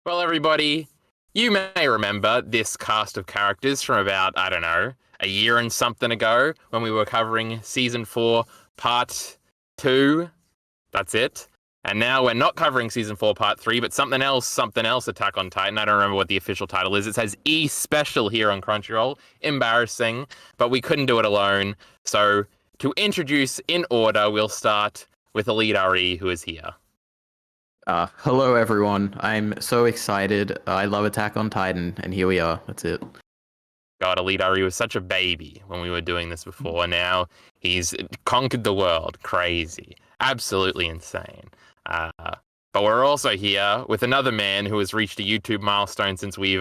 Well, everybody, you may remember this cast of characters from about, I don't know, a year and something ago when we were covering Season 4, Part 2. That's it. And now we're not covering Season 4, Part 3, but something else, Attack on Titan. I don't remember what the official title is. It says E Special here on Crunchyroll. Embarrassing, but we couldn't do it alone. So, to introduce in order, we'll start with EliteAri, who is here. Hello everyone. I'm so excited. I love Attack on Titan, and here we are. That's it. God, EliteAri was such a baby when we were doing this before. Now he's conquered the world. Crazy. Absolutely insane. But we're also here with another man who has reached a YouTube milestone since we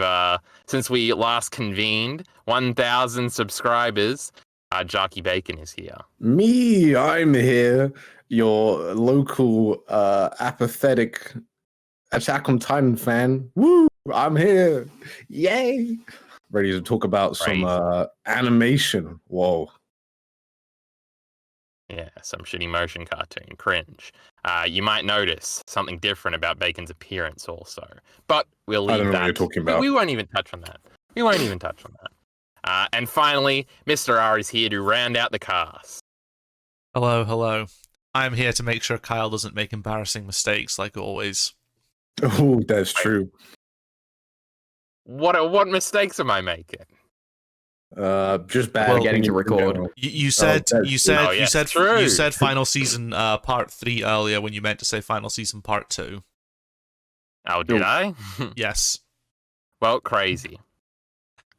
last convened. 1,000 subscribers. Jarkey Bacon is here. I'm here. Your local apathetic Attack on Titan fan. Woo! I'm here. Yay! Ready to talk about some animation. Whoa. Yeah, some shitty motion cartoon. Cringe. You might notice something different about Bacon's appearance also. But we'll leave that. I don't know what you're talking about. We won't even touch on that. And finally, Mr. R is here to round out the cast. Hello. I'm here to make sure Kyle doesn't make embarrassing mistakes, like always. Oh, that's true. What mistakes am I making? Just bad. Getting to record. You said final season part 3 earlier when you meant to say final season part 2. Oh, did I? Yes. Well, crazy.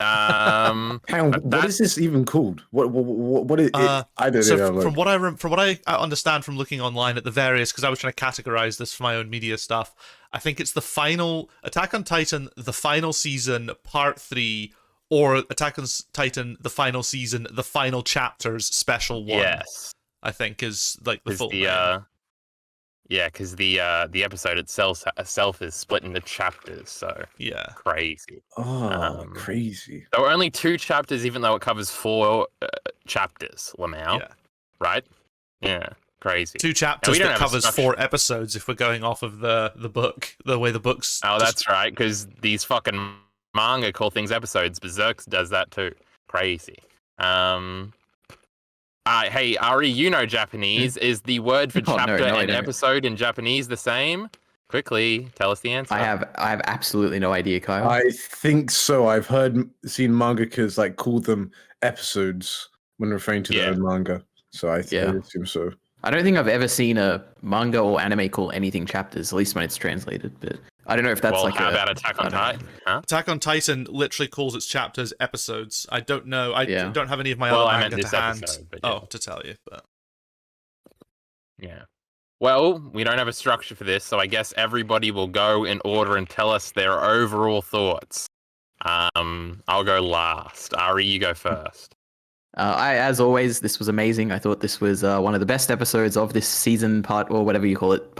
Hang on, what is this even called? What is it? I don't know. From what I understand from looking online at the various, because I was trying to categorize this for my own media stuff, I think it's the final Attack on Titan, the final season, part 3, or Attack on Titan, the final season, the final chapters, special 1. Yes, I think is like the full name. Yeah, because the episode itself is split into chapters, so yeah, crazy. Crazy. There were only 2 chapters, even though it covers 4 chapters. Lamau, yeah, right? Yeah, crazy. 2 chapters that covers 4 episodes. If we're going off of the book, the way the books. Oh, that's right, because these fucking manga call things episodes. Berserk does that too. Crazy. Hey, Ari, you know Japanese. Is the word for chapter and episode in Japanese the same? Quickly, tell us the answer. I have absolutely no idea, Kyle. I think so. I've seen mangakas like call them episodes when referring to their own manga. So I assume so. I don't think I've ever seen a manga or anime call anything chapters, at least when it's translated. But I don't know if that's how about Attack on Titan? Huh? Attack on Titan literally calls its chapters episodes. I don't know. I don't have any of my other manga to hand. To tell you, but yeah. Well, we don't have a structure for this, so I guess everybody will go in order and tell us their overall thoughts. I'll go last. Ari, you go first. As always, this was amazing. I thought this was one of the best episodes of this season, part, or whatever you call it,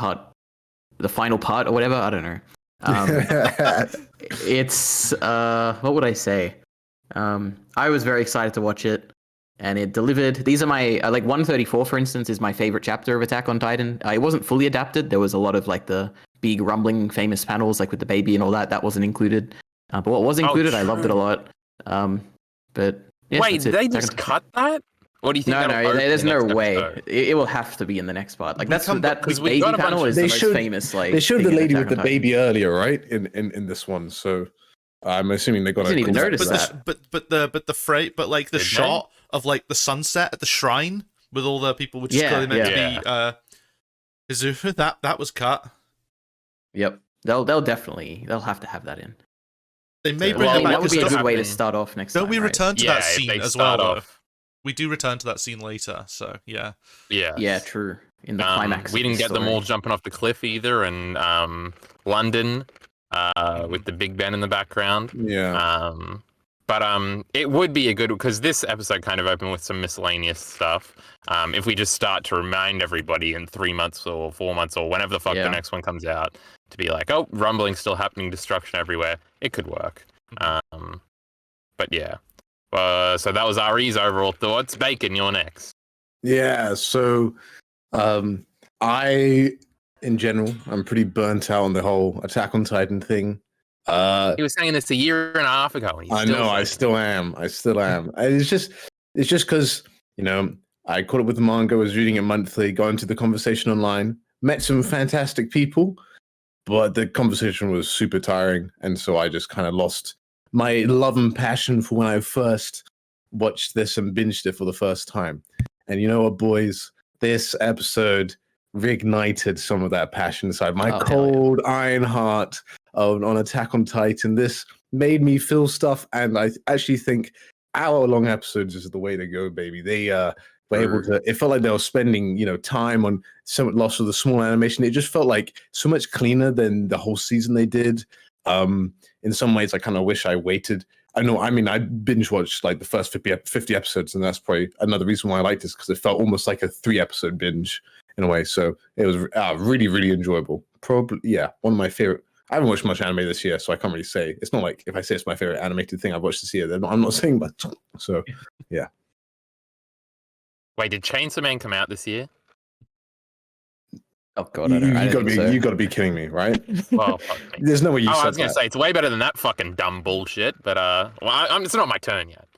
the final part or whatever. I don't know. It's what would I say? I was very excited to watch it, and it delivered. These are my like 134, for instance, is my favorite chapter of Attack on Titan. It wasn't fully adapted. There was a lot of like the big rumbling famous panels, like with the baby and all that. That wasn't included. But what was included, I loved it a lot. But yeah, wait, they just cut that? What do you think? No, there's no way. It will have to be in the next part. Like that big baby panel is the most famous. Like they showed the lady with the baby earlier, right? In this one, so I'm assuming they got. I didn't even notice that. But like the shot of like the sunset at the shrine with all the people, which is clearly meant to be Izuku. That was cut. Yep, they'll have to have that in. They may bring it back. That would be a good way to start off next time. Don't we return to that scene as well? We do return to that scene later, so yeah. Yeah, true. In the climax, we didn't get them all jumping off the cliff either, and London with the Big Ben in the background. Yeah. But it would be a good, because this episode kind of opened with some miscellaneous stuff. If we just start to remind everybody in 3 months or 4 months or whenever the fuck the next one comes out to be like, oh, rumbling's still happening, destruction everywhere, it could work. But yeah. So that was Ari's overall thoughts. Bacon, you're next. Yeah, so in general, I'm pretty burnt out on the whole Attack on Titan thing. He was saying this a year and a half ago. And he's I still know. I saying still am. I still am. It's just because I caught up with the manga, was reading it monthly, got into the conversation online, met some fantastic people, but the conversation was super tiring, and so I just kind of lost my love and passion for when I first watched this and binged it for the first time. And you know what, boys? This episode reignited some of that passion inside my cold iron heart on Attack on Titan. This made me feel stuff, and I actually think hour-long episodes is the way to go, baby. They were able to. It felt like they were spending, time on lots of the small animation. It just felt like so much cleaner than the whole season they did. In some ways, I kind of wish I waited. I binge watched like the first 50 episodes, and that's probably another reason why I liked this, because it felt almost like a 3-episode binge in a way. So it was really, really enjoyable. Probably, one of my favorite. I haven't watched much anime this year, so I can't really say. It's not like if I say it's my favorite animated thing I've watched this year, I'm not saying much. So, yeah. Wait, did Chainsaw Man come out this year? Oh god, you got to be kidding me, right? Well, fuck me. There's no way you said that. I was gonna say it's way better than that fucking dumb bullshit, but it's not my turn yet.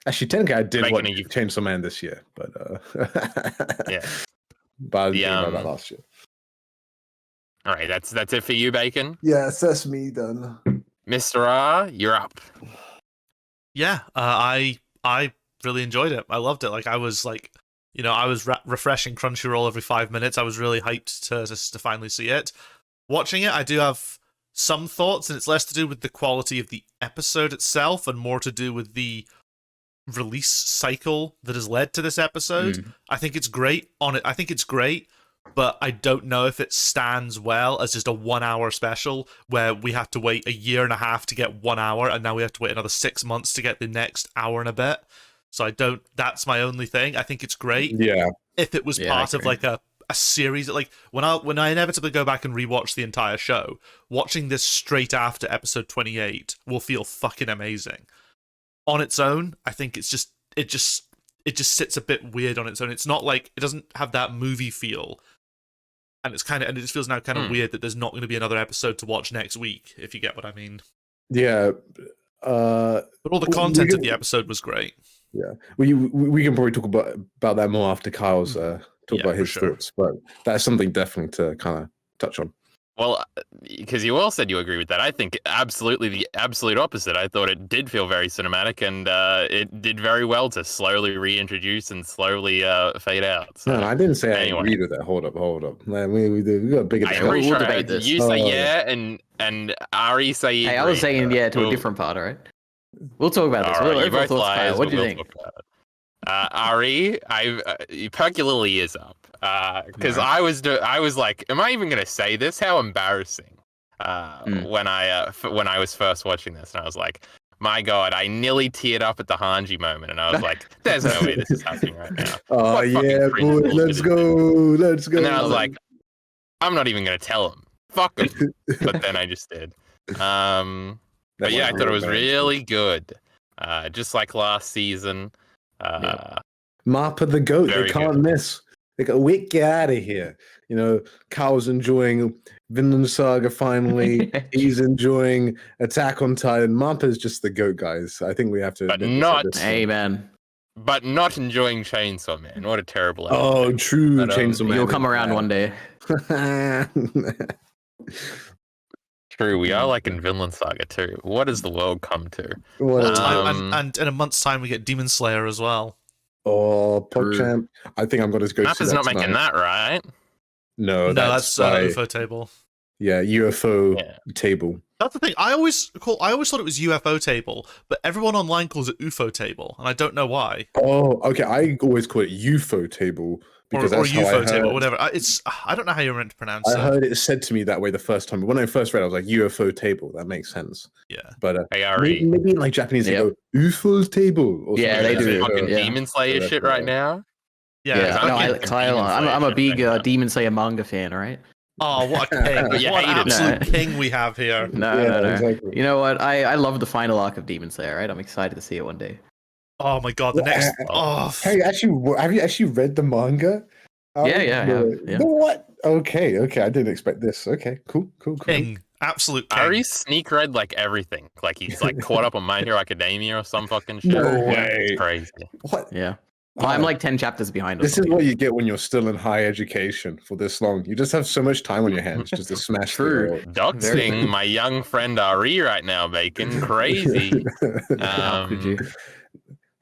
Actually, technically, I did watch Chainsaw Man this year, but yeah. But I didn't think about that last year. All right, that's it for you, Bacon. Yeah, that's me done. Mr. R, you're up. Yeah, I really enjoyed it. I loved it. Like I was refreshing Crunchyroll every 5 minutes. I was really hyped to finally see it. Watching it, I do have some thoughts, and it's less to do with the quality of the episode itself and more to do with the release cycle that has led to this episode. I think it's great I think it's great, but I don't know if it stands well as just a 1 hour special where we have to wait a year and a half to get 1 hour, and now we have to wait another 6 months to get the next hour and a bit. So that's my only thing. I think it's great. Yeah. If it was part of like a series, like when I inevitably go back and rewatch the entire show, watching this straight after episode 28 will feel fucking amazing. On its own, I think it just sits a bit weird on its own. It's not like, it doesn't have that movie feel. And it just feels now kind of weird that there's not going to be another episode to watch next week, if you get what I mean. Yeah. But all the content of the episode was great. Yeah, we can probably talk about that more after Kyle's talk about his thoughts, but that's something definitely to kind of touch on. Well, because you all said you agree with that. I think absolutely the absolute opposite. I thought it did feel very cinematic, and it did very well to slowly reintroduce and slowly fade out. So, no, I didn't say I agreed with that. Hold up. Man, we got bigger. We'll debate this. You say and Ari say. Hey, I was saying to a different part. All right. We'll talk about this. Right, both liars, what do you think? Ari, you perk your little ears up, because I was like, am I even going to say this? How embarrassing! When I was first watching this, and I was like, my God, I nearly teared up at the Hanji moment, and I was like, there's no way this is happening right now. Oh yeah, boy, let's go. And then I was like, I'm not even going to tell him. Fuck him. But then I just did. But yeah, I thought it was really good. Just like last season. Mappa the goat, they can't miss. They got get out of here. Kyle's enjoying Vinland Saga finally. He's enjoying Attack on Titan. Mappa's just the goat, guys. I think we have to. But not. Amen. But not enjoying Chainsaw Man. What a terrible episode. Oh, true. But, Chainsaw Man. You'll come around one day. True, we are like in Vinland Saga too. What does the world come to? And in a month's time, we get Demon Slayer as well. Oh, PogChamp. I think I'm going to go. Mappa's not making that, right? No, that's UFO table. Yeah, UFO table. That's the thing. I always thought it was UFO table, but everyone online calls it UFO table, and I don't know why. Oh, okay. I always call it UFO table. Because or UFO table, whatever. I don't know how you're meant to pronounce it. I heard it said to me that way the first time. But when I first read it, I was like, UFO table. That makes sense. Yeah. But maybe in like Japanese, they go, UFO table. Or they do. Fucking Demon Slayer shit right now. Yeah. I'm a big Demon Slayer manga fan, all right? Oh, what a king. What an absolute king we have here. No. Exactly. You know what? I love the final arc of Demon Slayer, right? I'm excited to see it one day. Oh my God! The next. Have you actually read the manga? Yeah. What? Okay. I didn't expect this. Okay, cool. King, Absolute king. Ari sneak read like everything. Like he's like caught up on My Hero Academia or some fucking shit. No Yeah. way. It's crazy. What? Yeah. Well, I'm like 10 chapters behind. Or This is something. what you get when you're still in high education for this long. You just have so much time on your hands just to smash True. through Doxing my young friend Ari right now, Bacon. Crazy. How could you?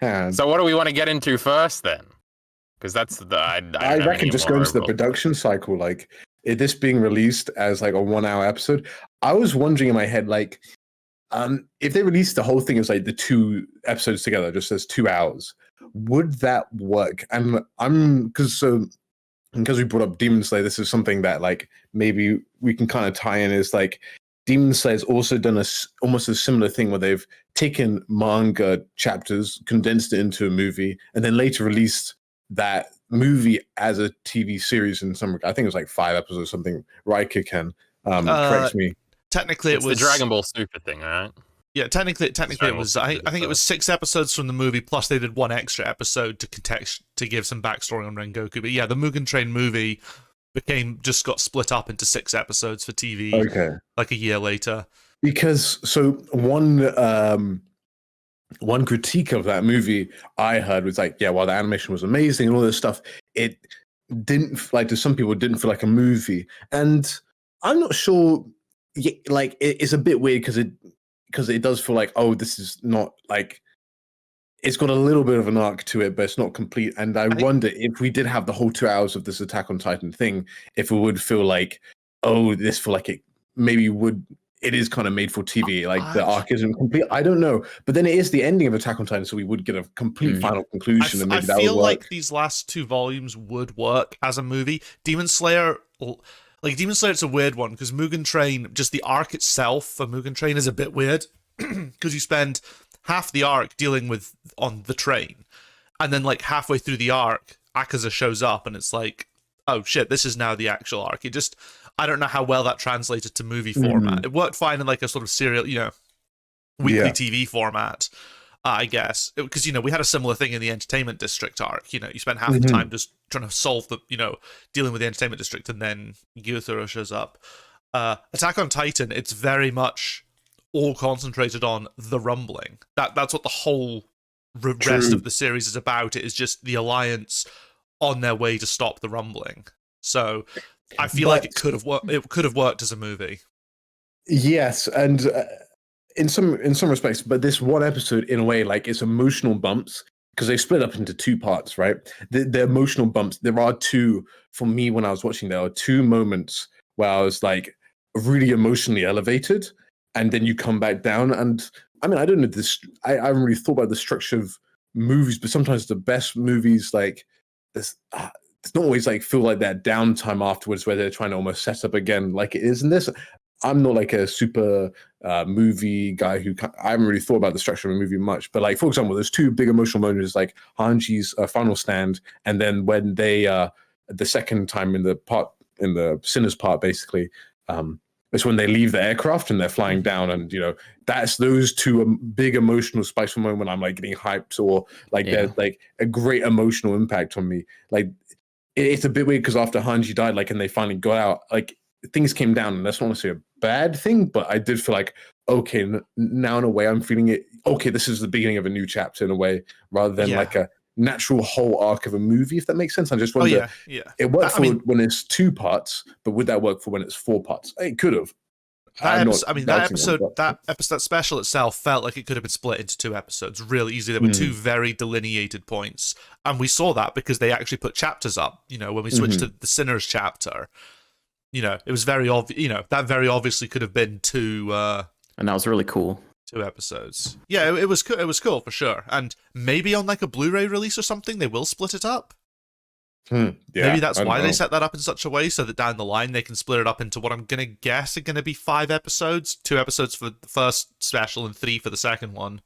And So what do we want to get into first then? Because that's the I don't I have reckon any just more go into the overall production cycle, like this being released as like a 1 hour episode. I was wondering in my head, like, if they released the whole thing as like the 2 episodes together, just as 2 hours, would that work? And because we brought up Demon Slayer, this is something that like maybe we can kind of tie in. Is like Demon Slayer's also done almost a similar thing where they've taken manga chapters, condensed it into a movie, and then later released that movie as a TV series in some. I think it was like 5 episodes or something. Reicha can correct me. Technically, it's it was the Dragon Ball Super thing, right? Yeah, technically Dragon it Ball was. Super I is think it was 6 episodes from the movie, plus they did 1 extra episode to give some backstory on Rengoku. But yeah, the Mugen Train movie just got split up into 6 episodes for TV. Okay, Like a year later. because so one critique of that movie I heard was like, yeah, while the animation was amazing and all this stuff, it didn't, like, to some people, it didn't feel like a movie. And I'm not sure, like, it's a bit weird because it does feel like, oh, this is not like, it's got a little bit of an arc to it, but it's not complete. And I wonder if we did have the whole 2 hours of this Attack on Titan thing, if it would feel like, oh, this feel like it maybe would. It is kind of made for TV, like the arc isn't complete. I don't know, but then it is the ending of Attack on Titan, so we would get a complete final conclusion, and maybe that would work. I feel like these last 2 volumes would work as a movie. Demon Slayer, it's a weird one because Mugen Train, just the arc itself for Mugen Train is a bit weird because you spend half the arc dealing with on the train, and then like halfway through the arc, Akaza shows up, and it's like, oh shit, this is now the actual arc. I don't know how well that translated to movie format. It worked fine in like a sort of serial, weekly TV format, I guess. Because, we had a similar thing in the Entertainment District arc. You spend half the time just trying to solve dealing with the Entertainment District, and then Gyutaro shows up. Attack on Titan, it's very much all concentrated on the rumbling. That's what the whole rest of the series is about. It is just the Alliance on their way to stop the rumbling. So I feel like it could have worked. It could have worked as a movie. Yes, and in some respects, but this one episode, in a way, like, it's emotional bumps because they split up into 2 parts, right? The emotional bumps. There are 2 for me when I was watching. There are 2 moments where I was like really emotionally elevated, and then you come back down. And I mean, I don't know this. I haven't really thought about the structure of movies, but sometimes the best movies, like this. It's not always like feel like that downtime afterwards where they're trying to almost set up again like it is in this. I'm not like a super movie guy I haven't really thought about the structure of a movie much, but like, for example, there's 2 big emotional moments, like Hanji's final stand, and then when they the second time in the Sinners part, basically, it's when they leave the aircraft and they're flying down, and that's those 2 big emotional spikes from moment when I'm like getting hyped, or like there's like a great emotional impact on me. Like, it's a bit weird because after Hanji died, like, and they finally got out, like, things came down, and that's not necessarily a bad thing, but I did feel like, okay, now in a way I'm feeling it. Okay, this is the beginning of a new chapter in a way, rather than like a natural whole arc of a movie, if that makes sense. I just wonder, it worked when it's 2 parts, but would that work for when it's 4 parts? It could have. That episode special itself felt like it could have been split into 2 episodes really easily. There were 2 very delineated points, and we saw that because they actually put chapters up. When we switched to the Sinners chapter, it was very obvious. That very obviously could have been 2. And that was really cool. 2 episodes. Yeah, it was cool. It was cool for sure. And maybe on like a Blu-ray release or something, they will split it up. Maybe that's why they set that up in such a way, so that down the line they can split it up into what I'm gonna guess are gonna be 5 episodes, 2 episodes for the first special and 3 for the second one.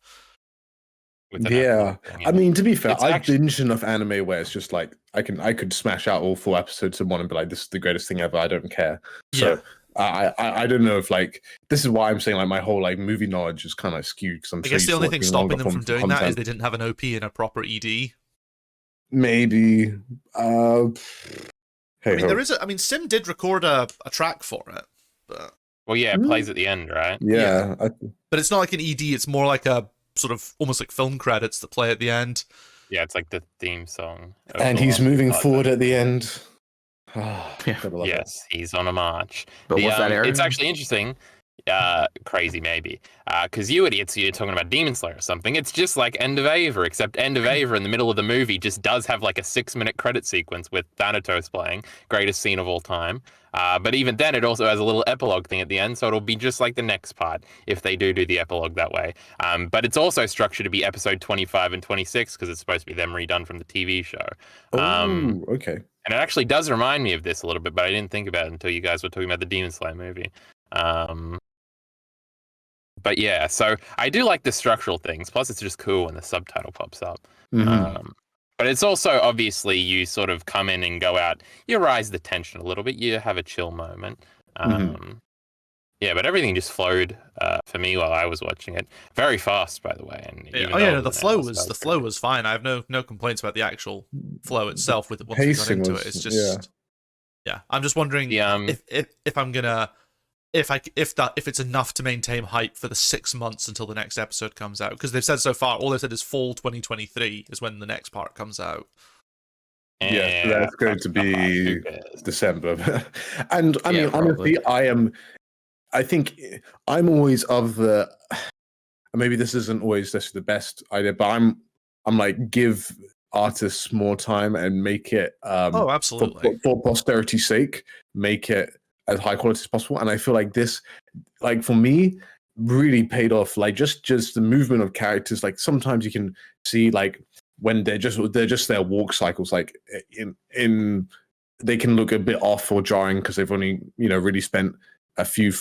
Yeah, I mean, to be fair, I've binged enough anime where it's just like I could smash out all 4 episodes in one and be like, this is the greatest thing ever. I don't care. So I don't know if, like, this is why I'm saying like my whole like movie knowledge is kind of skewed, because I guess the only thing stopping them from doing that is they didn't have an OP and a proper ED. Maybe. There is Sim did record a track for it, but Well, yeah, it plays at the end, right? Yeah. But it's not like an ED, it's more like a sort of almost like film credits that play at the end. Yeah, it's like the theme song. And he's moving forward at the end. Yeah. Gotta love it. Yes, he's on a march. But what's that, Aaron? It's actually interesting. Crazy maybe. Because you idiots, you're talking about Demon Slayer or something. It's just like End of Ava, except End of Ava in the middle of the movie just does have like a 6-minute credit sequence with Thanatos playing, greatest scene of all time. But even then, it also has a little epilogue thing at the end, so it'll be just like the next part if they do the epilogue that way. But it's also structured to be episode 25 and 26 because it's supposed to be them redone from the TV show. Okay. And it actually does remind me of this a little bit, but I didn't think about it until you guys were talking about the Demon Slayer movie. But yeah, so I do like the structural things. Plus, it's just cool when the subtitle pops up. But it's also obviously you sort of come in and go out. You rise the tension a little bit. You have a chill moment. Yeah, but everything just flowed for me while I was watching it. Very fast, by the way. And The flow was fine. I have no complaints about the actual flow itself with it once we got into it. It's just I'm just wondering if I'm gonna if it's enough to maintain hype for the 6 months until the next episode comes out, because they've said so far all they've said is fall 2023 is when the next part comes out. Yeah, that's going to be December. And I mean, honestly, I think I'm always of the. Maybe this isn't always the best idea, but I'm like, give artists more time and make it. Absolutely. For posterity's sake, make it as high quality as possible. And I feel like this, like for me, really paid off. Like just the movement of characters. Like sometimes you can see like when they're just their walk cycles. Like in they can look a bit off or jarring because they've only really spent a few,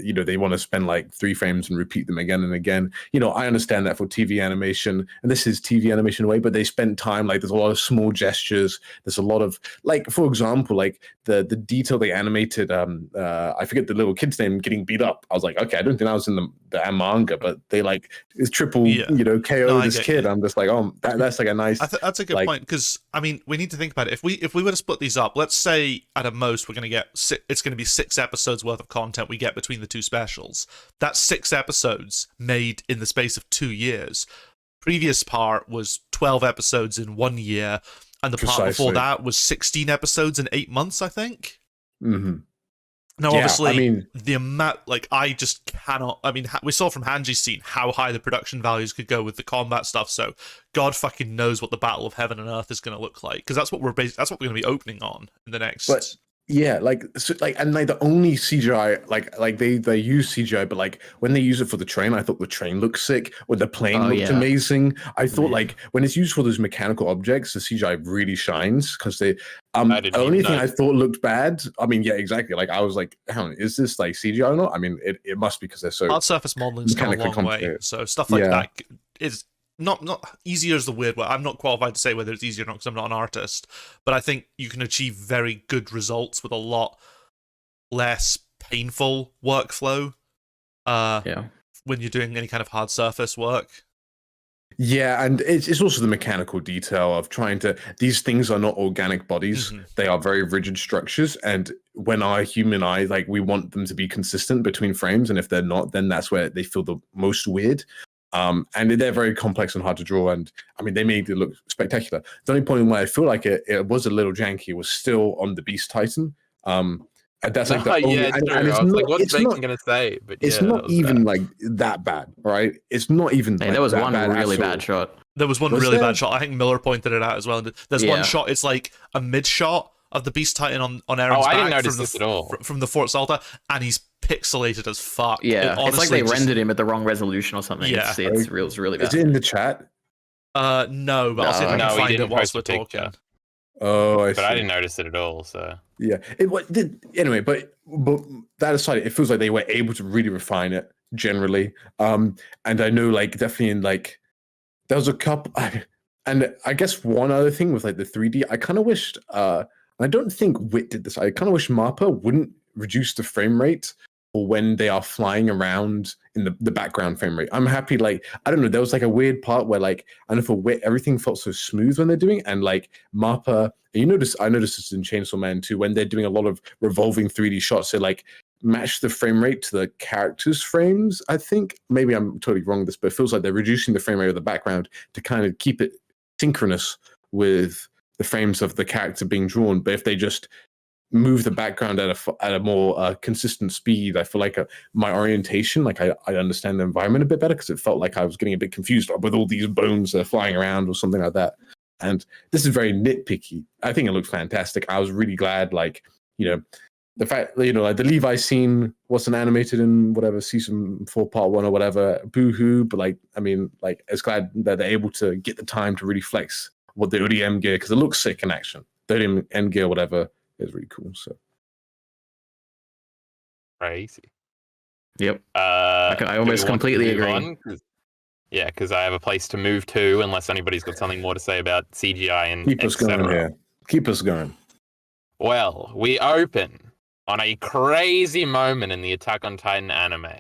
they want to spend like 3 frames and repeat them again and again. I understand that for TV animation, and this is TV animation away, but they spend time, like there's a lot of small gestures. There's a lot of, like, for example, like the detail they animated, I forget the little kid's name getting beat up. I was like, okay, I don't think that was in the manga, but they like, it's triple, KO this kid. I'm just like, oh, that's like a nice. That's a good point, because I mean, we need to think about it. If we were to split these up, let's say at a most we're going to get it's going to be 6 episodes worth of content we get between the 2 specials. That's 6 episodes made in the space of 2 years. Previous part was 12 episodes in 1 year, and the part before that was 16 episodes in 8 months, I think. Now, obviously, I mean, the amount, like, I just cannot. I mean, we saw from Hanji's scene how high the production values could go with the combat stuff. So, God fucking knows what the Battle of Heaven and Earth is going to look like, because that's what we're going to be opening on in the next. But yeah, and the only CGI, like they use CGI, but like when they use it for the train, I thought the train looked sick, or the plane looked amazing. I thought like when it's used for those mechanical objects, the CGI really shines, because they. The only thing I thought looked bad. I mean, yeah, exactly. Like I was like, hang on, is this like CGI or not? I mean, it must be, because they're so. Hard surface modeling's come a long way, so stuff like that is. Not easier is the weird word. I'm not qualified to say whether it's easier or not, because I'm not an artist. But I think you can achieve very good results with a lot less painful workflow. When you're doing any kind of hard surface work. Yeah, and it's also the mechanical detail of trying to. These things are not organic bodies; they are very rigid structures. And when our human eye, like, we want them to be consistent between frames, and if they're not, then that's where they feel the most weird. And they're very complex and hard to draw, and I mean, they made it look spectacular. The only point where I feel like it was a little janky was still on the Beast Titan. And that's like the only, and it's not, like, what's Nathan gonna say? But it's not even like that bad, right? It's not even. Hey, there was one really bad shot. There was one really bad shot. I think Miller pointed it out as well. There's one shot. It's like a mid shot of the Beast Titan on Aaron's back. I didn't notice this at all. From the Fort Salta, and he's pixelated as fuck. Yeah, it's like they rendered him at the wrong resolution or something. Yeah, it's really bad. Is it in the chat? No, but I'll see if I can find it whilst we're talking. Oh, I see. But I didn't notice it at all. So yeah, anyway. But that aside, it feels like they were able to really refine it generally. And I know, like, definitely in like there was a couple. And I guess one other thing with like the 3D, I kind of wished. I don't think Wit did this. I kind of wish MAPPA wouldn't reduce the frame rate for when they are flying around in the background frame rate. I'm happy, like, I don't know, there was like a weird part where, like, I know for Wit, everything felt so smooth when they're doing, and like MAPPA, I noticed this in Chainsaw Man too, when they're doing a lot of revolving 3D shots. So like match the frame rate to the characters' frames. I think maybe I'm totally wrong with this, but it feels like they're reducing the frame rate of the background to kind of keep it synchronous with the frames of the character being drawn. But if they just move the background at a more consistent speed, I feel like my orientation, like I understand the environment a bit better, because it felt like I was getting a bit confused with all these bones flying around or something like that. And this is very nitpicky. I think it looked fantastic. I was really glad, like, the fact, like the Levi scene wasn't animated in whatever season 4 part 1 or whatever, boo-hoo, but like, I mean, like, it's glad that they're able to get the time to really flex what the ODM gear, because it looks sick in action. The ODM gear, whatever, is really cool. So crazy. Yep. I almost completely agree. Because I have a place to move to, unless anybody's got something more to say about CGI and keep us going here. Keep us going. Well, we open on a crazy moment in the Attack on Titan anime,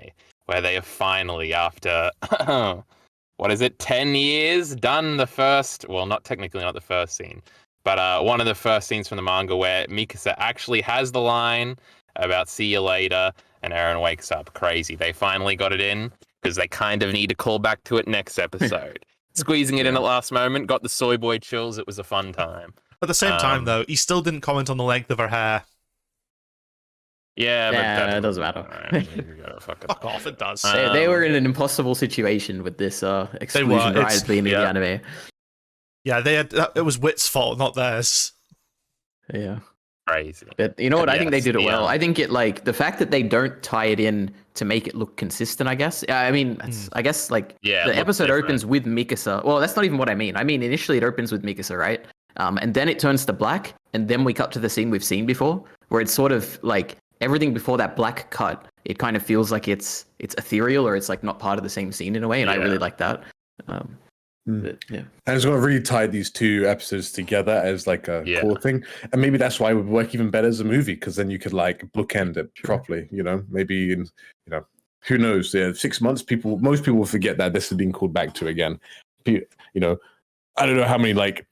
where they have finally, after, 10 years, done the first, well, not technically not the first scene, but one of the first scenes from the manga where Mikasa actually has the line about see you later, and Eren wakes up. Crazy. They finally got it in, because they kind of need to call back to it next episode. Squeezing it in at last moment, got the soy boy chills, it was a fun time. At the same time, though, he still didn't comment on the length of her hair. Yeah, but it doesn't matter. Fuck off, it does. They were in an impossible situation with this exclusion rise being in the anime. Yeah, it was Wit's fault, not theirs. Yeah. Crazy. But you know what? I think they did it well. I think the fact that they don't tie it in to make it look consistent, I guess. I mean, I guess the episode opens with Mikasa. Well, that's not even what I mean. I mean, initially it opens with Mikasa, right? And then it turns to black, and then we cut to the scene we've seen before, where it's sort of like everything before that black cut, it kind of feels like it's ethereal, or it's like not part of the same scene in a way, and I really like that. But, yeah. And it's going to really tie these two episodes together as like a cool thing, and maybe that's why it would work even better as a movie, because then you could like bookend it properly. Maybe in who knows? 6 months, most people will forget that this has been called back to again. I don't know how many like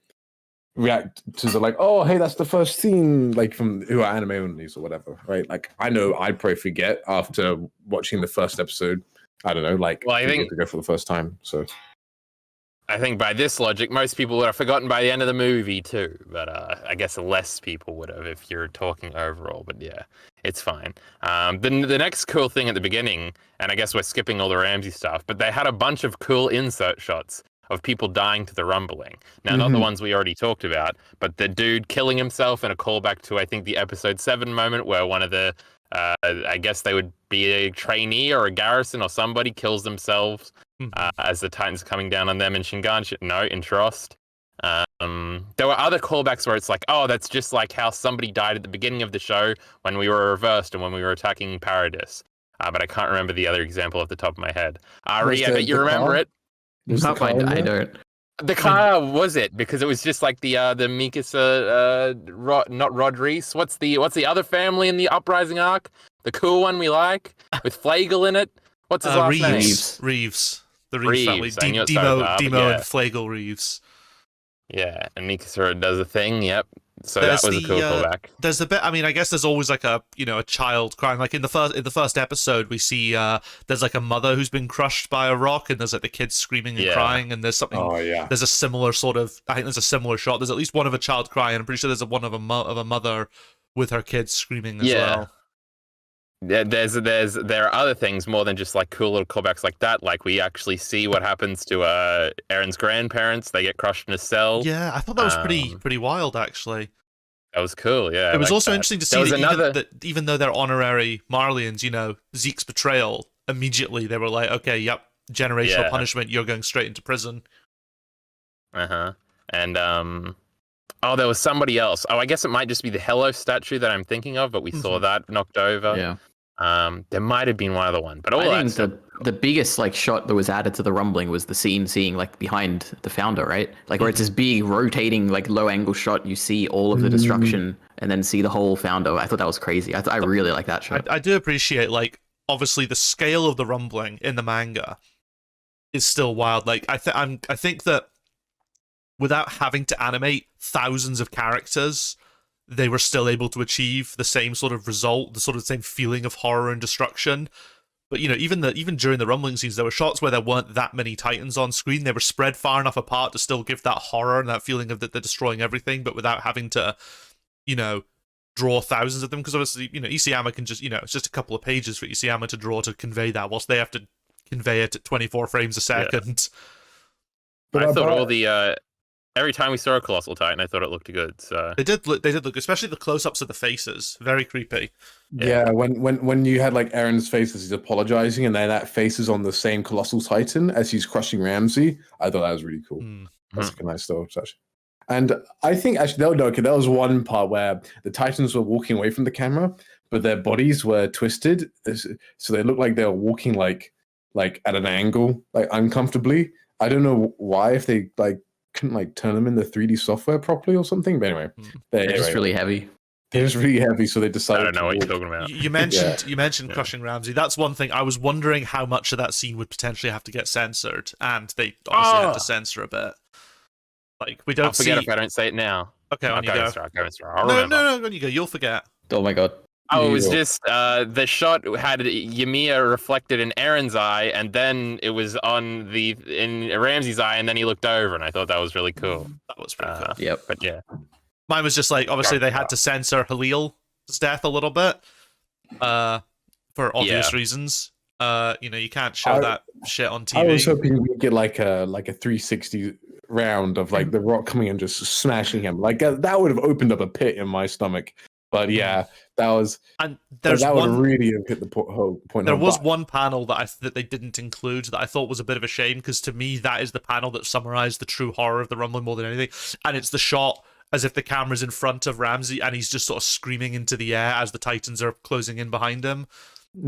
react to the like, oh hey, that's the first scene, like from who are anime onlys or whatever, right? Like I know I'd probably forget after watching the first episode. I don't know, like I think to go for the first time. So I think by this logic, most people would have forgotten by the end of the movie too. But I guess less people would have if you're talking overall. But yeah, it's fine. The next cool thing at the beginning, and I guess we're skipping all the Ramsey stuff, but they had a bunch of cool insert shots of people dying to the rumbling. Now, not the ones we already talked about, but the dude killing himself, and a callback to, I think, the episode 7 moment where one of the, I guess they would be a trainee or a garrison or somebody kills themselves as the Titans are coming down on them in Shingan. No, in Trost. There were other callbacks where it's like, oh, that's just like how somebody died at the beginning of the show when we were reversed and when we were attacking Paradis. But I can't remember the other example off the top of my head. Ari, I bet you remember it. I don't. The car was it, because it was just like the Mikasa, not Rodriguez. What's the other family in the Uprising arc? The cool one we like with Flagel in it. What's his last name? Reeves. The Reeves family. Demo and Flagel Reeves. Yeah, and Mikasa does a thing. Yep. So that was a cool callback. There's the bit. I mean, I guess there's always like a child crying. Like in the first episode, we see there's like a mother who's been crushed by a rock, and there's like the kids screaming and crying, and there's something. Oh yeah. There's a similar sort of. I think there's a similar shot. There's at least one of a child crying. I'm pretty sure there's one of a mother with her kids screaming as well. Yeah, there are other things more than just like cool little callbacks like that. Like we actually see what happens to Eren's grandparents. They get crushed in a cell. Yeah, I thought that was pretty wild actually. That was cool. Yeah, it was also interesting to see that even though they're honorary Marlians, Zeke's betrayal, immediately they were like, okay, yep, generational punishment. You're going straight into prison. And there was somebody else. Oh, I guess it might just be the Hello statue that I'm thinking of, but we saw that knocked over. Yeah. There might have been one other one, but I think the biggest like shot that was added to the rumbling was the scene seeing like behind the founder, right? Like where it's this big rotating like low angle shot. You see all of the destruction and then see the whole founder. I thought that was crazy. I really like that shot. I do appreciate like obviously the scale of the rumbling in the manga is still wild. Like I think that without having to animate thousands of characters, they were still able to achieve the same sort of result, the sort of same feeling of horror and destruction. But even during the rumbling scenes, there were shots where there weren't that many Titans on screen. They were spread far enough apart to still give that horror and that feeling of that they're destroying everything, but without having to, draw thousands of them. Because obviously, Isayama can just, it's just a couple of pages for Isayama to draw to convey that, whilst they have to convey it at 24 frames a second. Yeah. But I thought every time we saw a Colossal Titan, I thought it looked good. So They did look, especially the close-ups of the faces, very creepy. Yeah, when you had like Aaron's face as he's apologizing, and then that face is on the same Colossal Titan as he's crushing Ramsey, I thought that was really cool. That's like a nice touch. And I think actually, there was one part where the Titans were walking away from the camera, but their bodies were twisted, so they looked like they were walking like at an angle, like uncomfortably. I don't know why, if they couldn't turn them in the 3D software properly or something. But anyway, they're just really heavy. They're just really heavy, so they decided. I don't know what you're talking about. You mentioned crushing Ramsey. That's one thing. I was wondering how much of that scene would potentially have to get censored, and they obviously had to censor a bit. We don't I'll forget if I don't say it now. Okay, on you go. No, on you go. You'll forget. Oh my god. Oh, it was just the shot had Yamiya reflected in Aaron's eye, and then it was in Ramsey's eye, and then he looked over, and I thought that was really cool. That was pretty cool. Yep. But yeah, mine was just obviously they had to censor Halil's death a little bit, for obvious reasons. You can't show that shit on TV. I was hoping we'd get like a 360 round of The Rock coming and just smashing him. That would have opened up a pit in my stomach. But yeah, that was, and that would really have hit the whole point. There was one panel that they didn't include that I thought was a bit of a shame, because to me that is the panel that summarized the true horror of the rumbling more than anything. And it's the shot as if the camera's in front of Ramsey and he's just sort of screaming into the air as the Titans are closing in behind him.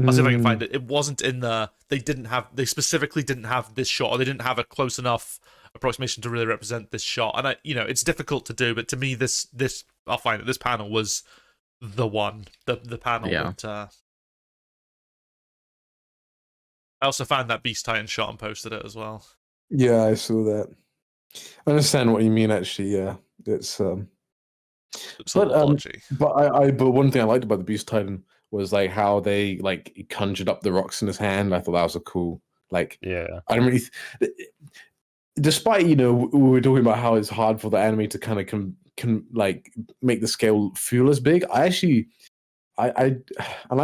I'll see if I can find it. It wasn't in they specifically didn't have this shot, or they didn't have a close enough approximation to really represent this shot. And it's difficult to do, but to me this I'll find that this panel was the panel that I also found that Beast Titan shot and posted it as well. Yeah, I saw that. I understand what you mean, actually. Yeah, it's but one thing I liked about the Beast Titan was how they conjured up the rocks in his hand. I thought that was a cool I don't really despite we were talking about how it's hard for the anime to kind of can make the scale feel as big. I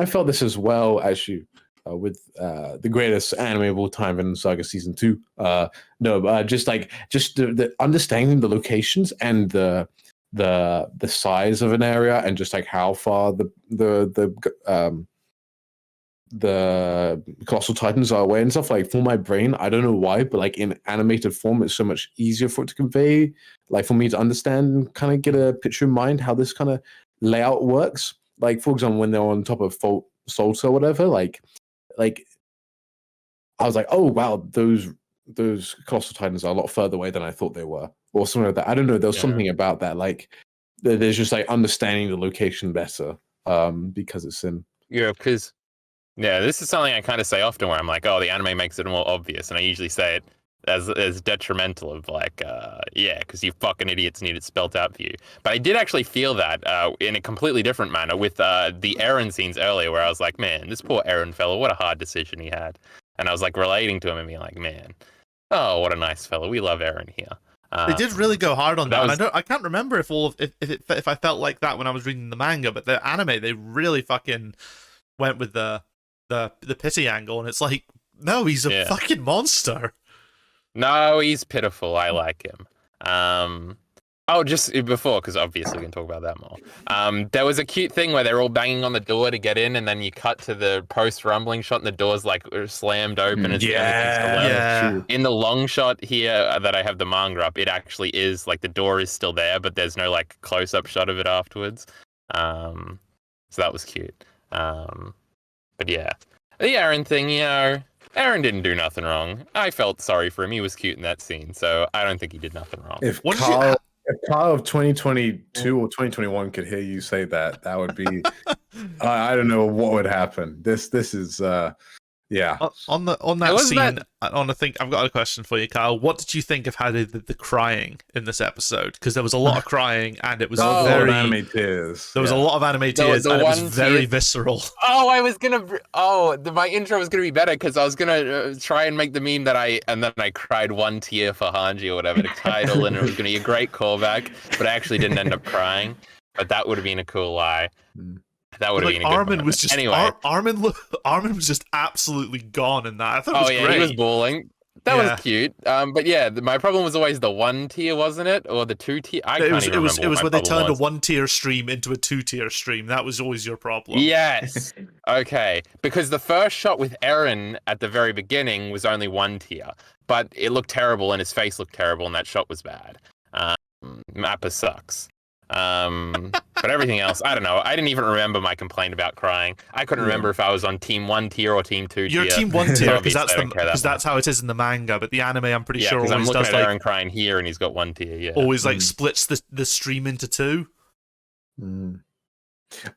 felt this as well, actually, with the greatest anime of all time, in Saga Season 2. Just the understanding the locations and the size of an area, and just how far the Colossal Titans are away and stuff. For my brain, I don't know why, but in animated form, it's so much easier for it to convey, for me to understand and kind of get a picture in mind how this kind of layout works. For example, when they're on top of Solta or whatever, I was like, oh wow, those Colossal Titans are a lot further away than I thought they were, or something like that. I don't know. There was something about that, there's just understanding the location better, because it's in because. Yeah, this is something I kind of say often, where I'm like, oh, the anime makes it more obvious, and I usually say it as detrimental of because you fucking idiots need it spelt out for you. But I did actually feel that in a completely different manner with the Eren scenes earlier, where I was like, man, this poor Eren fellow, what a hard decision he had. And I was relating to him and being like, man, oh, what a nice fellow. We love Eren here. They did really go hard on that. I can't remember if I felt like that when I was reading the manga, but the anime, they really fucking went with the pity angle, and it's no, he's a fucking monster. No, he's pitiful. I like him. Just before, because obviously we can talk about that more. There was a cute thing where they're all banging on the door to get in, and then you cut to the post-rumbling shot, and the door's slammed open. And in the long shot here that I have the manga up, it actually is the door is still there, but there's no close-up shot of it afterwards. So that was cute. But yeah, the Eren thing, Eren didn't do nothing wrong. I felt sorry for him. He was cute in that scene, so I don't think he did nothing wrong. If Kyle of 2022 or 2021 could hear you say that, that would be, I don't know what would happen. This is Yeah. On that scene, I've got a question for you, Kyle. What did you think of how they did the crying in this episode? Because there was a lot of crying, and it was There was a lot very of anime tears. There was a lot of anime tears, and it was very visceral. Oh, my intro was gonna be better because I was gonna try and make the meme that I cried one tear for Hanji or whatever the title, and it was gonna be a great callback, but I actually didn't end up crying. But that would have been a cool lie. That would have been a good Armin moment. was just anyway. Armin was just absolutely gone in that. I thought it was great. He was bawling. That was cute. But yeah, my problem was always the 1 tier, wasn't it, or the 2 tier? I can't even remember. It was when they turned a 1 tier stream into a 2 tier stream. That was always your problem. Yes. Okay. Because the first shot with Eren at the very beginning was only 1 tier, but it looked terrible and his face looked terrible and that shot was bad. Mappa sucks. But everything else, I don't know. I didn't even remember my complaint about crying. I couldn't remember if I was on team 1 tier or team 2 tier. You're team 1 tier because that's how it is in the manga. But the anime, I'm pretty sure, always I'm looking does at Eren crying here, and he's got 1 tier. Yeah, always splits the stream into 2.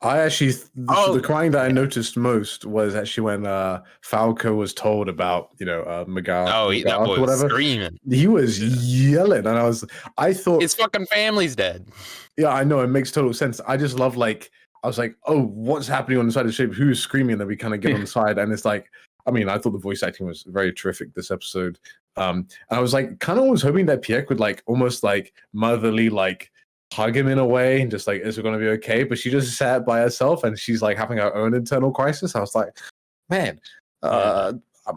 I actually, the crying that I noticed most was actually when Falco was told about, Miguel. That boy was screaming. He was yelling, and I thought his fucking family's dead. Yeah, I know, it makes total sense. I just love I was like, oh, what's happening on the side of the ship? Who's screaming? And then we kind of get on the side, and it's like, I mean, I thought the voice acting was very terrific this episode. And I was kind of was hoping that Pierre would almost motherly hug him in a way and just is it going to be okay? But she just sat by herself and she's having her own internal crisis. I was like, man,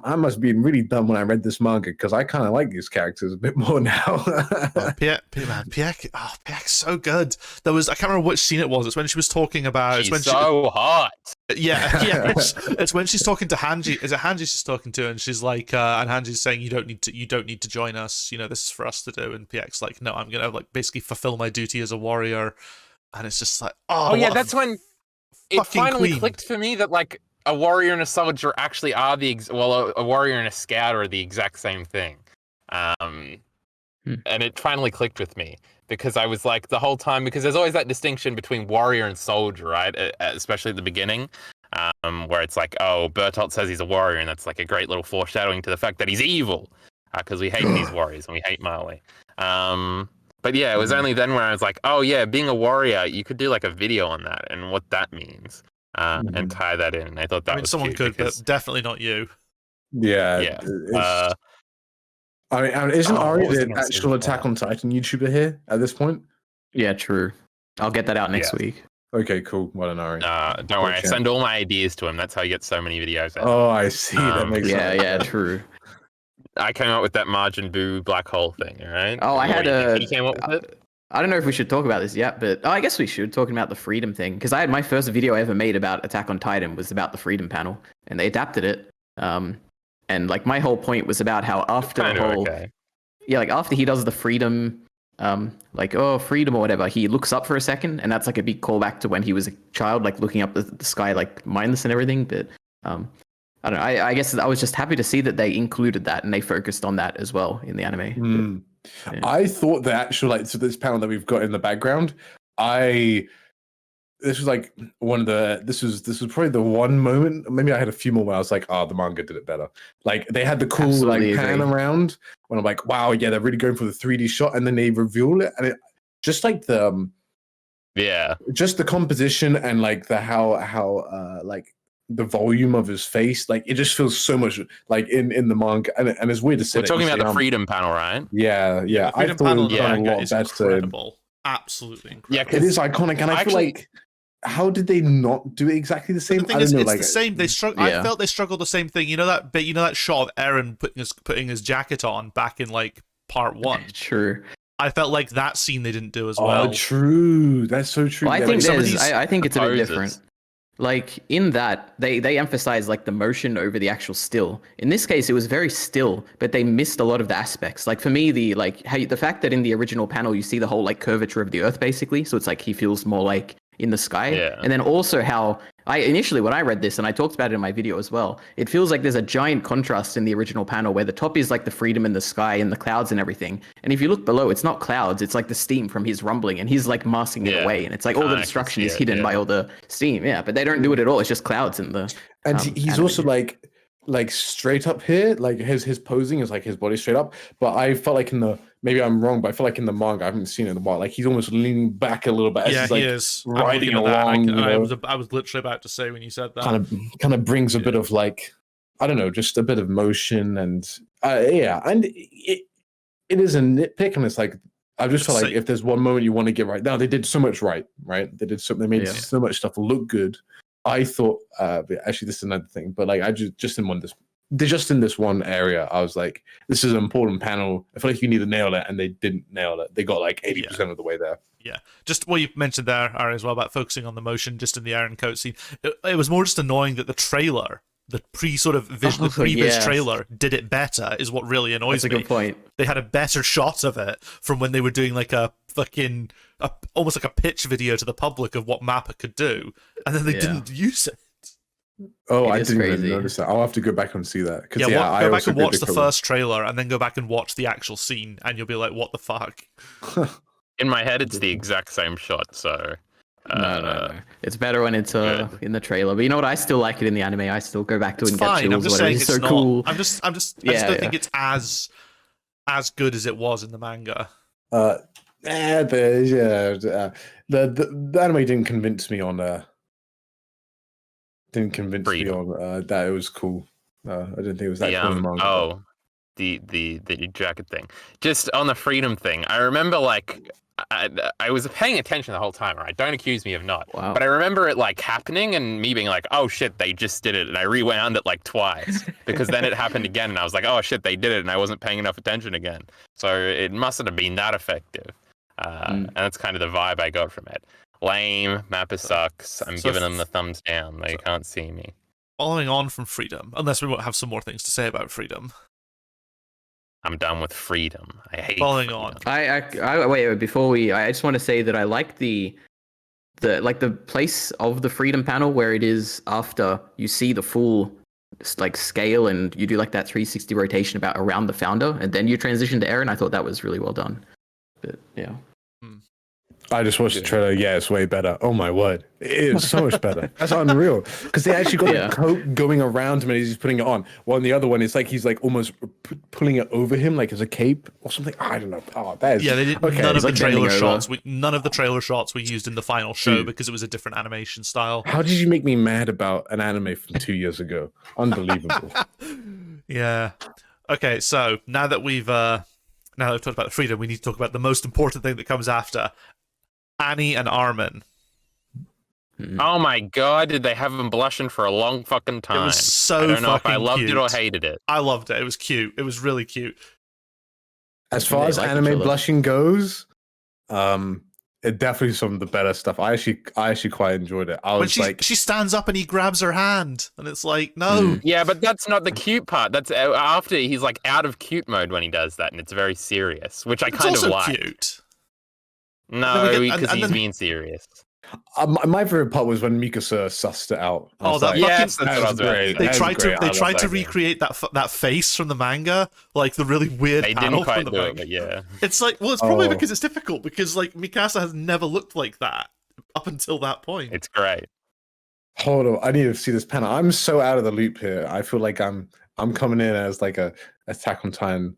I must have been really dumb when I read this manga because I kind of like these characters a bit more now. Pierre's so good. I can't remember which scene it was. It's when she was talking about. She's so hot. Yeah. It's when she's talking to Hanji. Is it Hanji she's talking to? And she's like, and Hanji's saying, you don't need to join us. This is for us to do. And Pierre's like, no, I'm gonna basically fulfill my duty as a warrior. And it's just like, oh yeah, that's when it finally clicked for me that a warrior and a soldier actually are a warrior and a scout are the exact same thing. And it finally clicked with me because I was the whole time, because there's always that distinction between warrior and soldier, right? Especially at the beginning, where it's Bertolt says he's a warrior, and that's a great little foreshadowing to the fact that he's evil, because we hate these warriors and we hate Marley. But yeah, it was only then when I was oh yeah, being a warrior, you could do a video on that and what that means. And tie that in. I thought that was someone cute could, but definitely not you. Yeah. I mean, isn't Ari the actual Attack on Titan YouTuber here at this point? Yeah, true. I'll get that out next week. Okay, cool. Well done, Ari. Don't worry, I send all my ideas to him. That's how you get so many videos out. Oh, I see. That makes sense. Yeah, true. I came up with that Margin Boo black hole thing, all right? Oh, he came up with it? I don't know if we should talk about this yet, but I guess we should, talking about the freedom thing, because I had my first video I ever made about Attack on Titan was about the freedom panel, and they adapted it. And my whole point was about how after after he does the freedom, freedom or whatever, he looks up for a second, and that's a big callback to when he was a child, looking up the sky, mindless and everything. But I don't know. I guess I was just happy to see that they included that and they focused on that as well in the anime. Yeah. I thought the actual so this panel that we've got in the background, this was one of the this was probably the one moment, maybe I had a few more where I was the manga did it better. They had the cool pan around when I'm wow, yeah, they're really going for the 3D shot, and then they reveal it, and it just the just the composition and the how the volume of his face, it just feels so much in the manga, and it's weird to say. We're talking about the freedom panel, right? Yeah. The freedom panel in the manga is incredible. Absolutely incredible. Yeah, it is iconic, and I feel how did they not do it exactly the same? The thing is, it's the same. They struggle. I felt they struggled the same thing. You know that bit. You know that shot of Eren putting his jacket on back in part 1. True. I felt that scene they didn't do as well. Oh, true. That's so true. Well, I think I think it's a bit different. In that, they emphasize the motion over the actual still. In this case, it was very still, but they missed a lot of the aspects. For me, the fact that in the original panel you see the whole curvature of the Earth basically, so it's he feels more in the sky. Yeah. And then also how initially when I read this, and I talked about it in my video as well, it feels there's a giant contrast in the original panel where the top is the freedom in the sky and the clouds and everything. And if you look below, it's not clouds, it's the steam from his rumbling, and he's masking it away. And it's all the destruction is hidden by all the steam. Yeah, but they don't do it at all. It's just clouds in the And he's also like straight up here, like his posing is like his body straight up. But I felt like maybe I'm wrong, but I feel like in the manga, I haven't seen it in a while. Like he's almost leaning back a little bit. As Yeah, he's, like, he is riding along. I was literally about to say when you said that. Kind of brings a bit of like, I don't know, just a bit of motion and and it is a nitpick, and it's like I just felt like if there's one moment you want to get right now, they did so much right? They made so much stuff look good. I thought, actually, this is another thing, but like I just in this one area, I was like, this is an important panel. I feel like you need to nail it, and they didn't nail it. They got like 80% of the way there. Yeah, just what you mentioned there, Ari, as well, about focusing on the motion just in the Aaron coat scene. It was more just annoying that the trailer, the previous trailer, did it better, is what really annoys me. That's a good point. They had a better shot of it from when they were doing like a fucking, almost like a pitch video to the public of what map it could do, and then they didn't use it. Oh, I didn't even notice that. I'll have to go back and see that. Go back and watch the first trailer, and then go back and watch the actual scene, and you'll be like, what the fuck? In my head, it's the exact same shot, so... No. It's better when it's in the trailer. But you know what? I still like it in the anime. I still go back to it and fine. get chills. I'm just saying it's so not. Cool. I just don't think it's as good as it was in the manga. The anime didn't convince me on that it was cool. I didn't think it was that cool in the manga. Oh, the jacket thing. Just on the freedom thing, I remember like I was paying attention the whole time, right? Don't accuse me of not. Wow. But I remember it like happening and me being like, oh shit, they just did it. And I rewound it like twice because then it happened again and I was like, oh shit, they did it. And I wasn't paying enough attention again. So it mustn't have been that effective. And that's kind of the vibe I got from it. Lame, Mappa sucks. I'm giving them the thumbs down. They can't see me. Following on from freedom, unless we won't have some more things to say about freedom. I'm done with freedom. I hate following freedom. on. I wait before I just want to say that I like the place of the freedom panel where it is after you see the full like scale and you do like that 360 rotation about around the founder and then you transition to Eren. I thought that was really well done. But yeah. I just watched the trailer. Yeah, it's way better. Oh my word, it is so much better. That's unreal because they actually got the coat going around him and he's just putting it on. While in the other one, it's like he's like almost pulling it over him like as a cape or something. I don't know. Oh, that is they did okay. None of the like trailer shots. None of the trailer shots were used in the final show because it was a different animation style. How did you make me mad about an anime from 2 years ago? Unbelievable. Yeah. Okay, so now that we've talked about the freedom, we need to talk about the most important thing that comes after. Annie and Armin. Oh my god, did they have him blushing for a long fucking time? It was so I don't know if I fucking loved cute. it or hated it. I loved it. It was cute. It was really cute. As far as anime blushing goes, it definitely some of the better stuff. I actually quite enjoyed it. When she stands up and he grabs her hand, and it's like, no. Yeah, but that's not the cute part. That's after he's like out of cute mode when he does that, and it's very serious, which I kind of like. It's also cute. No, because he's being serious. My favorite part was when Mikasa sussed it out. They tried to recreate that face from the manga, like the really weird. They panel didn't quite from the do manga. it, but yeah. It's like, well, it's probably because it's difficult because like Mikasa has never looked like that up until that point. It's great. Hold on, I need to see this panel. I'm so out of the loop here. I feel like I'm coming in as like a Attack on Titan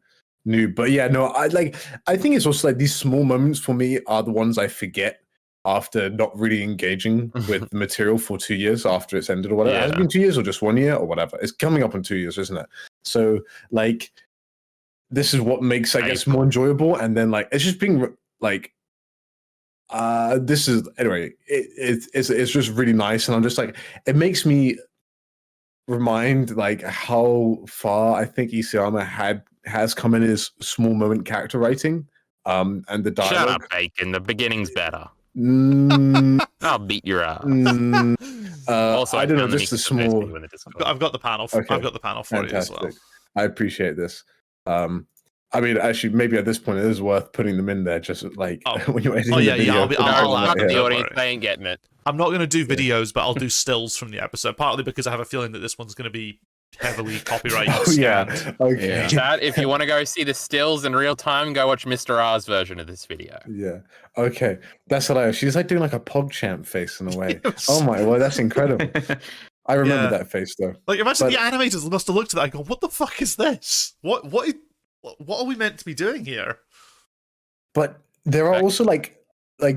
noob, but yeah, no, I think it's also like these small moments for me are the ones I forget after not really engaging with the material for 2 years after it's ended or whatever. Has it been 2 years or just 1 year or whatever? It's coming up in 2 years, isn't it? So like, this is what makes I guess more enjoyable, and then like it's just being like, this is anyway. It's just really nice, and I'm just like, it makes me remind like how far I think Isayama has come in his small moment character writing, and the dialogue. Shut up, Bacon. The beginning's better. I'll beat your ass. Also, I don't know. Just the small. I've got the panel. Okay. I've got the panel for you as well. I appreciate this. I mean, actually, maybe at this point it is worth putting them in there, just like when you're editing the video. I'll the audience, they ain't getting it. I'm not going to do videos, but I'll do stills from the episode, partly because I have a feeling that this one's going to be heavily copyrighted. Okay. Chad, if you want to go see the stills in real time, go watch Mr. R's version of this video. Yeah. Okay. That's hilarious. She's like doing like a PogChamp face in a way. Oh my word, that's incredible. I remember Yeah. that face though. Like, imagine But- the animators must have looked at that and gone, "What the fuck is this? What are we meant to be doing here?" But there are Back- also like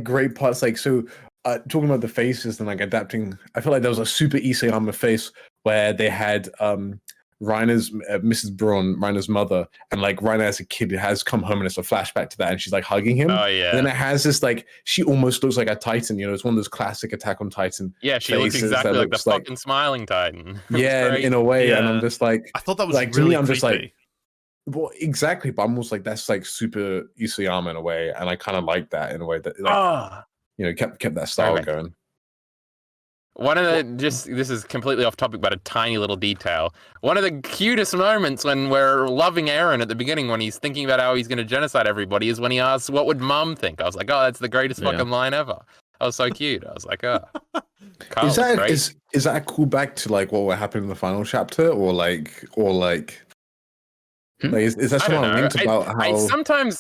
great parts, like so. Talking about the faces and like adapting, I feel like there was a super Isayama face where they had Reiner's Mrs. Braun, Reiner's mother, and like Reiner as a kid has come home and it's a flashback to that, and she's like hugging him. Oh yeah. And then it has this like she almost looks like a Titan. You know, it's one of those classic Attack on Titan. Yeah, she looks faces exactly that like the looks like- fucking smiling Titan. It was Yeah, great. in a way, and I'm Yeah. just like, I thought that was Like, to me, really I'm creepy. just like- well, exactly. But I'm almost like that's like super Isayama in a way, and I kind of like that in a way that like Ah. you know kept that style Sorry, going. One of the this is completely off topic, but a tiny little detail. One of the cutest moments when we're loving Eren at the beginning when he's thinking about how he's going to genocide everybody is when he asks, "What would Mum think?" I was like, "Oh, that's the greatest Yeah. fucking line ever." That was so cute. I was like, "Oh." Carl, Is that great. is that a callback to like what will happen in the final chapter, or like Hmm? is that I don't someone know. linked about how?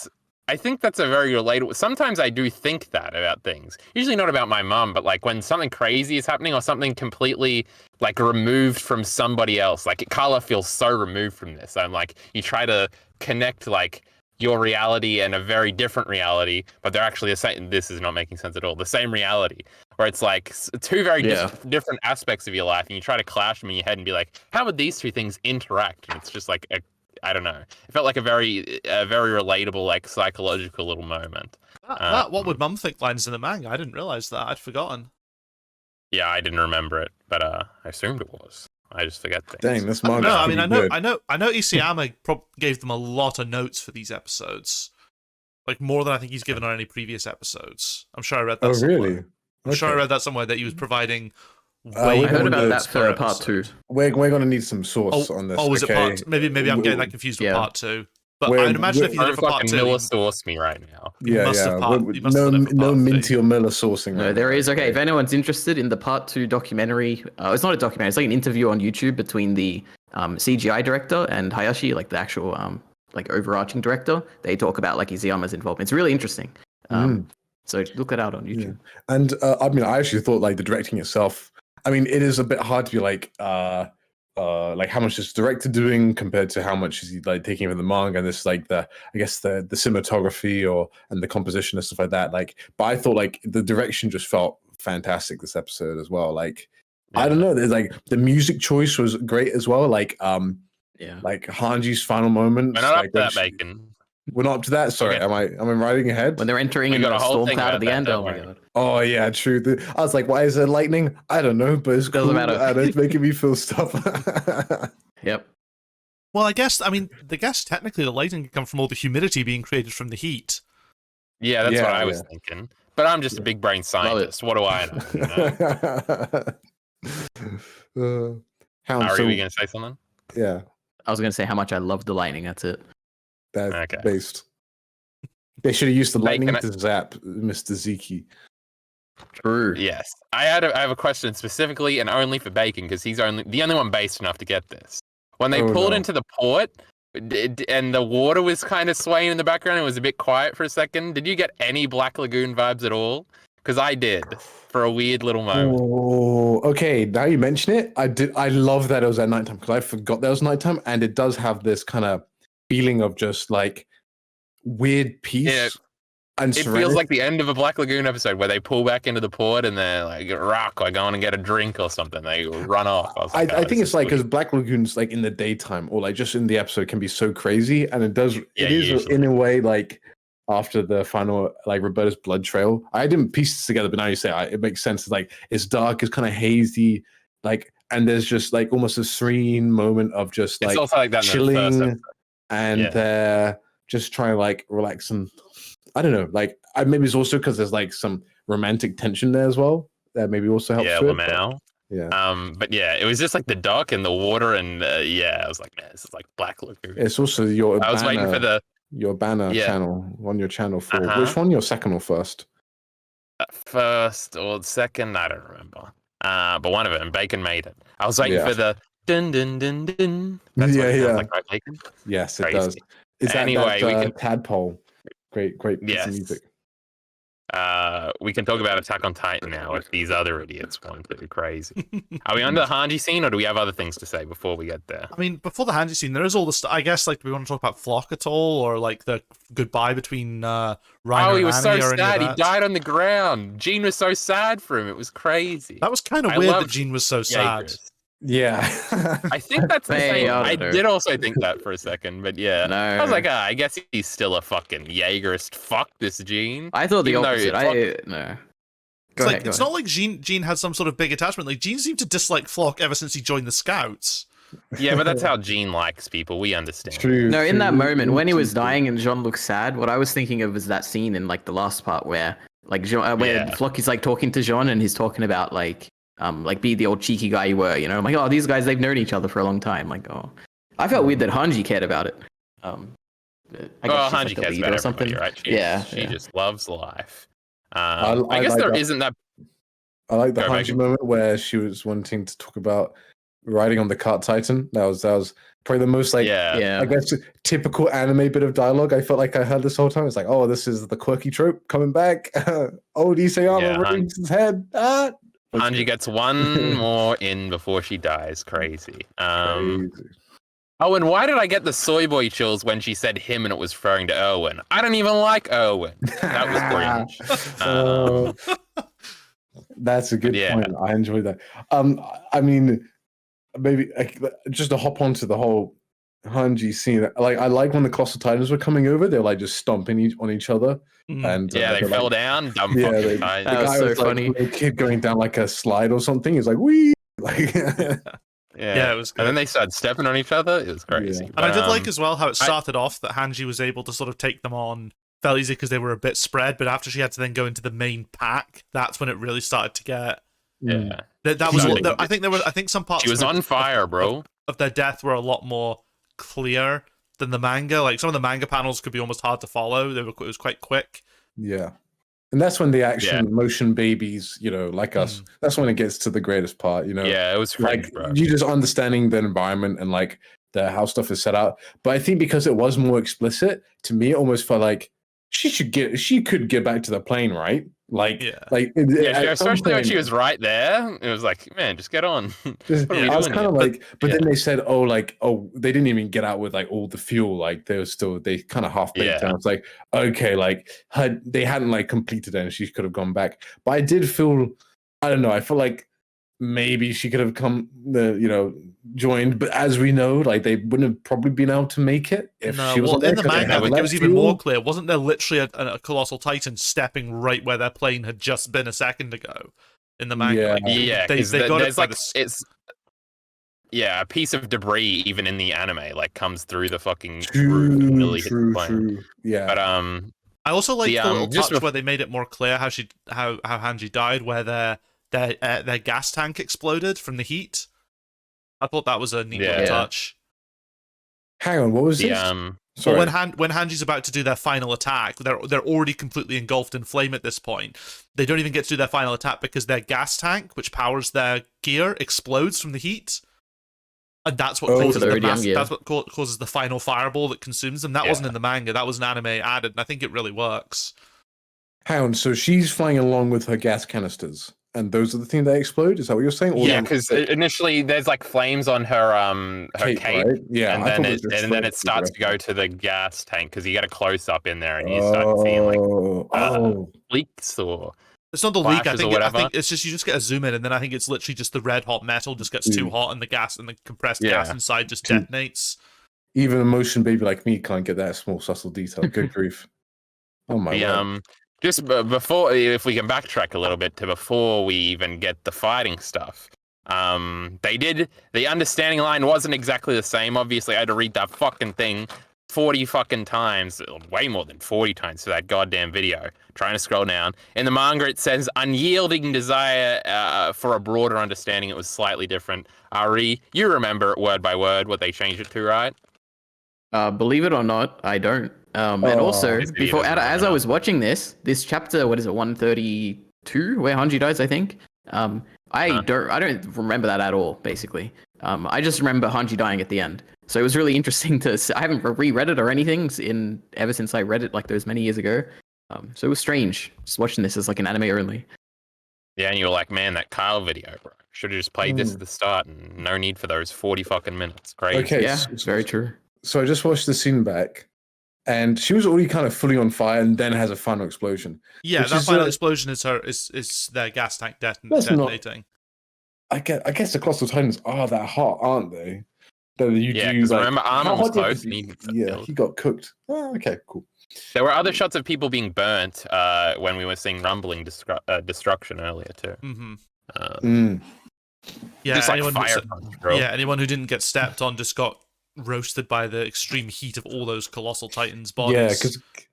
I think that's a very relatable. Sometimes I do think that about things. Usually not about my mum, but like when something crazy is happening or something completely like removed from somebody else. Like Carla feels so removed from this. I'm like, you try to connect like your reality and a very different reality, but they're actually the same. This is not making sense at all. The same reality, where it's like two very different aspects of your life, and you try to clash them in your head and be like, how would these two things interact? And it's just like I don't know. It felt like a very relatable, like psychological little moment. That "What would Mum think" lines in the manga, I didn't realize that. I'd forgotten. Yeah, I didn't remember it, but I assumed it was. I just forget things. Dang, this No, manga. I mean, I know Isayama gave them a lot of notes for these episodes, like more than I think he's given on any previous episodes. I'm sure I read that. Oh somewhere. really? I'm sure I Okay. read that somewhere that he was providing. I Way I heard more about that notes for per part two. episode. We're gonna need some source on this. Oh, was it okay? part? Maybe I'm getting that confused with Yeah. part two. But We're- I'd imagine if he did Don't it for part fucking two, Miller he- source me right now. You Yeah, must yeah. have part- We're- you must no, have done it for no part Minty three. or Miller sourcing. No, right there now, is. Okay, if anyone's interested in the part 2 documentary, it's not a documentary. It's like an interview on YouTube between the CGI director and Hayashi, like the actual like overarching director. They talk about like Isayama's involvement. It's really interesting. So look it out on YouTube. And I mean, I actually thought like the directing itself. I mean, it is a bit hard to be like how much is the director doing compared to how much is he like taking over the manga, and this like the cinematography and the composition and stuff like that. Like, but I thought like the direction just felt fantastic this episode as well. Like, I don't know, there's like the music choice was great as well. Like Yeah. like Hanji's final moments. We're not like, up to when that, she- Bacon. We're not up to that. Sorry, Okay. am I riding ahead? When they're entering We in got the a whole storm thing cloud at about the that, end, don't oh my worry. god. Oh yeah, true. I was like, why is there lightning? I don't know, but it's Doesn't cool, matter. and it's making me feel stuff. Yep. Well, I guess technically the lighting can come from all the humidity being created from the heat. Yeah, that's Yeah, what I was thinking. But I'm just a big brain scientist. What do I know? You know? Hound, Ari, so, were you going to say something? yeah, I was gonna say how much I love the lightning. That's it. that's Okay. based. They should have used the Mate, lightning can to zap Mr. Ziki. True. Yes. I have a question specifically and only for Bacon because he's the only one based enough to get this. When they Oh, pulled no. into the port and the water was kind of swaying in the background, it was a bit quiet for a second. Did you get any Black Lagoon vibes at all? Because I did for a weird little moment. Oh, okay. Now you mention it, I did. I love that it was at nighttime because I forgot that it was nighttime, and it does have this kind of feeling of just like weird peace Yeah, and It serenity. feels like the end of a Black Lagoon episode where they pull back into the port and they're like, rock, like going and get a drink or something. They run off. I "Oh, think this it's is like sweet." because Black Lagoon's like in the daytime or like just in the episode can be so crazy, and it does. Yeah, it is usually. in a way like after the final like Roberta's blood trail. I didn't piece this together, but now you say it makes sense. It's like it's dark, it's kind of hazy, like, and there's just like almost a serene moment of just It's like also like that in the first chilling, episode. and Yeah. they're just trying to like relax and I don't know, like maybe it's also because there's like some romantic tension there as well. That maybe also helps. Yeah, to it, but- Lamau. yeah. But yeah, it was just like the dock and the water, and yeah, I was like, man, this is like Black Lagoon. It's also your I was waiting for the your banner Yeah. channel on your channel for Uh-huh. which one? Your second or first? first or second, I don't remember. But one of them, Bacon made it. I was waiting Yeah. for the dun dun dun dun. That's what it Yeah, sounds yeah. like, right, Bacon? Yes, it Crazy. does. Is that Anyway, we can- tadpole? Great piece Yes. of music. We can talk about Attack on Titan now if these other idiots want to. Crazy. Are we on the Hanji scene, or do we have other things to say before we get there? I mean, before the Hanji scene, there is all the stuff. I guess, like, do we want to talk about Flock at all, or like the goodbye between Reiner Oh, he and was so Annie, or any of sad. He that? died on the ground. Jean was so sad for him. It was crazy. That was kind of I weird that loved Jean was so sad. Jaegers. Yeah. I think that's the Hey, same. I I don't know. did also think that for a second, but yeah. No. I was like, I guess he's still a fucking Jaegerist. Fuck this Jean. I thought the Even though opposite. Flock- No. It's not like Jean had some sort of big attachment. Like, Jean seemed to dislike Flock ever since he joined the Scouts. Yeah, but that's how Jean likes people. We understand. True. No, in that true. moment when he was dying and Jean looked sad, what I was thinking of was that scene in like the last part where like Jean, where Yeah. Flock is like talking to Jean and he's talking about like be the old cheeky guy you were, you know? I'm like, oh, these guys, they've known each other for a long time. Like, oh, I felt weird that Hanji cared about it. I guess Well, she's, like, Hanji the cares leader about or something. everybody, right? She Yeah. just loves life. I I guess like there that. not that. I like the Go, Hanji Megan. moment where she was wanting to talk about riding on the cart Titan. That was probably the most like Yeah. I guess typical anime bit of dialogue I felt like I heard this whole time. It's like, oh, this is the quirky trope coming back. Oh, Isayama Yeah, raised his head. Ah! Hanji gets one more in before she dies. Crazy. Crazy. Oh, and why did I get the soy boy chills when she said him and it was referring to Erwin? I don't even like Erwin. That was cringe. Oh, that's a good yeah. point. I enjoyed that. I mean, maybe just to hop onto the whole Hanji scene. Like, I like when the Colossal Titans were coming over. They're like just stomping on each other, and Yeah, they they're, fell like, down. Dumb Yeah, fucking they- Titans. That was guy so was funny. like a kid going down like a slide or something. He's like, wee, like. Yeah, it was good. And then they started stepping on each other. It was crazy. Yeah. And I did like But, as well how it started off that Hanji was able to sort of take them on fairly easy because they were a bit spread, but after she had to then go into the main pack, that's when it really started to get. yeah. That was. Yeah. I think some parts. She was on fire, bro. Of their death were a lot more clear than the manga. Like some of the manga panels could be almost hard to follow. It was quite quick. Yeah. And that's when the action motion babies, like us, that's when it gets to the greatest part, Yeah, it was like cringe, bro. you just understanding the environment and like how stuff is set out. But I think because it was more explicit, to me, it almost felt like she could get back to the plane, right? Like, Yeah. Especially when she was right there. It was like, man, just get on. Just, What are we I was doing kind of here? like, but then they said, they didn't even get out with like all the fuel. Like they kind of half baked Yeah. down. It's like, okay, like they hadn't like completed it and she could have gone back. But I did feel, I don't know, I feel like maybe she could have joined. But as we know, like they wouldn't have probably been able to make it if she was in the manga, it less was even fuel. more clear. Wasn't there literally a colossal titan stepping right where their plane had just been a second ago? In the manga, Yeah. like, Yeah, they 'cause got there's it by like a piece of debris even in the anime like comes through the fucking roof and nearly hits the plane. True. Yeah. But I also like the little just touch where they made it more clear how Hanji died, where their gas tank exploded from the heat. I thought that was a neat little Yeah. touch. Hang on, what was the this? But Sorry. when Hanji's about to do their final attack, they're already completely engulfed in flame at this point. They don't even get to do their final attack because their gas tank, which powers their gear, explodes from the heat, and that's what causes they're already young, yeah. that's what causes the final fireball that consumes them. That wasn't in the manga. That was an anime added, and I think it really works. Hang on, so she's flying along with her gas canisters, and those are the things that explode? Is that what you're saying? Or yeah, because initially there's like flames on her cape, right? Yeah, and I then thought it was just then flames it starts to directly. go to the gas tank because you get a close up in there and you start seeing like leaks or It's not the leak. flashes or I whatever. think it's just you just get a zoom in, and then I think it's literally just the red hot metal just gets too hot, and the gas and the compressed gas Yeah. inside just detonates. Even a motion baby like me can't get that small subtle detail. Good grief! Oh my god! Just before, if we can backtrack a little bit to before we even get the fighting stuff, the understanding line wasn't exactly the same. Obviously, I had to read that fucking thing 40 fucking times, way more than 40 times for that goddamn video. Trying to scroll down. In the manga, it says unyielding desire for a broader understanding. It was slightly different. Ari, you remember it word by word what they changed it to, right? Believe it or not, I don't. And also, This idiot before doesn't as know. I was watching this chapter, what is it, 132, where Hanji dies, I think. I don't remember that at all. Basically, I just remember Hanji dying at the end. So it was really interesting I haven't reread it or anything ever since I read it like those many years ago. So it was strange just watching this as like an anime only. Yeah, and you were like, man, that Kyle video, bro. Should have just played this at the start, and no need for those 40 fucking minutes. Crazy. Okay, Yeah, very true. So I just watched the scene back, and she was already kind of fully on fire, and then has a final explosion. Yeah, Which that is, final explosion is their gas tank That's detonating. I guess the Colossal Titans are that hot, aren't they? That you Yeah, do. because Like, remember how Arnold was hot do you have close, to and be? he Yeah, he got cooked. Oh, okay, cool. There were other shots of people being burnt when we were seeing rumbling destruction earlier too. Mm-hmm. Yeah, just like anyone fire anyone who didn't get stepped on just got roasted by the extreme heat of all those Colossal Titans' bodies. Yeah,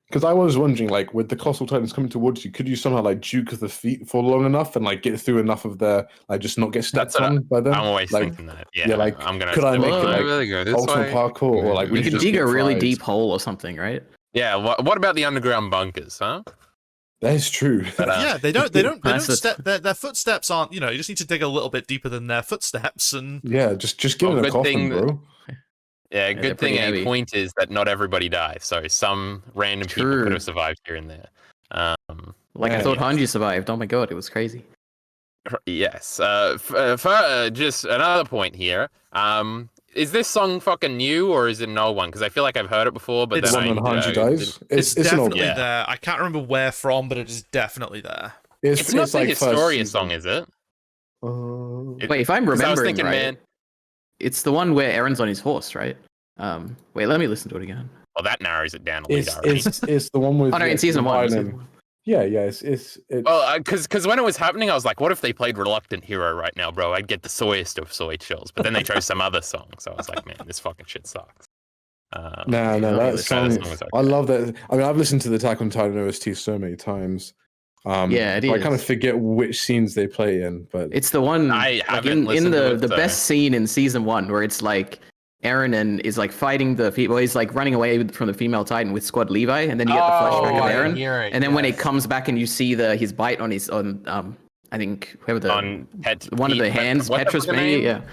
because I was wondering, like, with the Colossal Titans coming towards you, could you somehow like juke the feet for long enough and like get through enough of their like just not get stepped on by them? I'm always like, thinking that. Yeah, like I'm gonna. could I make it like really go this ultimate way? parkour or like You we could just dig get a really fried? deep hole or something, right? Yeah. What about the underground bunkers, huh? That is true. But, Yeah, they don't That's the- step their footsteps aren't, you just need to dig a little bit deeper than their footsteps and Yeah, just give Oh, it a good coffin, thing that- bro. Yeah, they're good thing pretty a heavy. point is that not everybody dies. So some random people True. could have survived here and there. Like I Yeah. thought Hanji survived. Oh my god, it was crazy. Yes. Just another point here. Is this song fucking new or is it an old one? Because I feel like I've heard it before, but It's The then one when Hanji dies. it's It's an old definitely Yeah. there. I can't remember where from, but it is definitely there. It's not the like first Historia season. song, is it? Wait, if I'm 'Cause remembering I was thinking, right, man. it's the one where Aaron's on his horse, right? Wait, let me listen to it again. Well, that narrows it down a little It's bit. it's the one with Oh no, in season one. Ryan season and- one. Yeah, it's Well, because when it was happening, I was like, what if they played Reluctant Hero right now, bro? I'd get the soyest of soy chills. But then they chose some other song. So I was like, man, this fucking shit sucks. no, Yeah, that this song. song was okay. I love that. I mean, I've listened to the Attack on Titan OST so many times. Yeah, it I kind of is. forget which scenes they play in, but It's the one I like, haven't in listened to the it, so- best scene in season one where it's like Aaron is like fighting he's like running away from the female Titan with Squad Levi, and then you get the flashback of I Aaron, hear it, and then when it yes. comes back and you see his bite on I think whoever the on one of the hands, what's Petrus her maybe, name?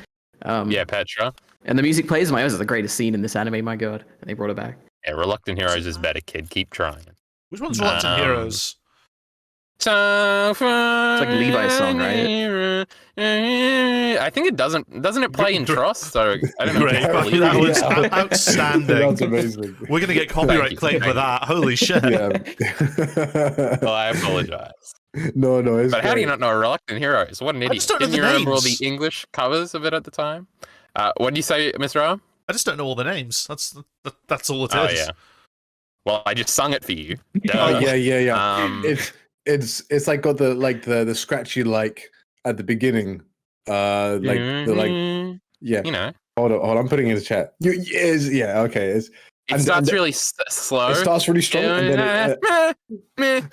yeah. Yeah, Petra. And the music plays. My, this is the greatest scene in this anime. My god, and they brought it back. Yeah, Reluctant Heroes is better, kid. Keep trying. Which one's Reluctant Heroes? It's like Levi's song, right? I think it doesn't it play in Tross? So I don't know. Great, if fucking Levi- that was Yeah. outstanding. That's amazing. We're gonna get copyright you, claim for thank you. that. Holy shit! Yeah. Well, I apologize. no, it's But how do you great. not know Reluctant Heroes? What an idiot. just don't know Didn't you the remember all names. the English covers of it at the time? What did you say, Mr. O? I just don't know all the names. That's all it is. Oh, yeah. Well, I just sung it for you. Oh Duh. yeah. It's like got the scratchy like at the beginning. Yeah. You know, Hold on. I'm putting it in the chat. Okay. it And- starts and- really slow. It starts really strong, and then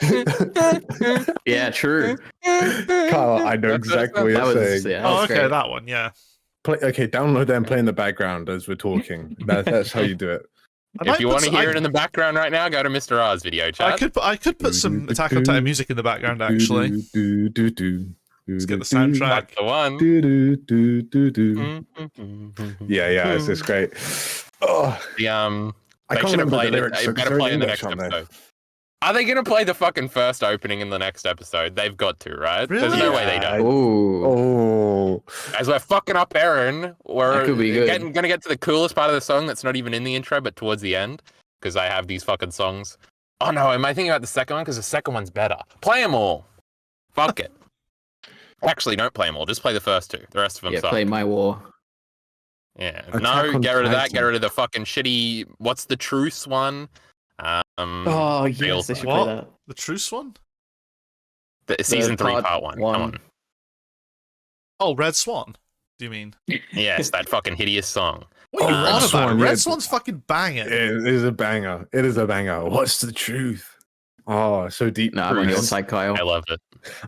Yeah, true. Kyle, I know That's exactly what That you're was saying. yeah. That Oh, was okay, great. that one. Yeah. Okay, download that and play in the background as we're talking. That's how you do it. If you want to hear it in the background right now, go to Mr. R's video chat. I could put some Attack on Titan music in the background actually. Let's get the soundtrack. That's the one. Yeah, it's great. Oh, The I they can't should have remember the played it. lyrics. They so better they're play in the English, next aren't they? episode. Are they going to play the fucking first opening in the next episode? They've got to, right? There's Really? no way they don't. Ooh. Oh, As we're fucking up Aaron, we're That could be good. going to get to the coolest part of the song that's not even in the intro, but towards the end, because I have these fucking songs. Oh no, am I thinking about the second one? Because the second one's better. Play them all. Fuck it. Actually, don't play them all. Just play the first two. The rest of them Yeah, suck. play My War. Yeah. Attack No, on get rid of that. Get Titan. rid of the fucking shitty. What's the truce one? Oh yes, Fails they should What? play that. The truce one? The season 3, part one. Come on. Oh, Red Swan. Do you mean? Yes, that fucking hideous song. What are you Oh, on Red about? Swan, Red yeah. Swan's fucking banging. it is a banger. It is a banger. What's the truth? Oh, so deep. No, I'm on your Bruce. side, Kyle. I love it.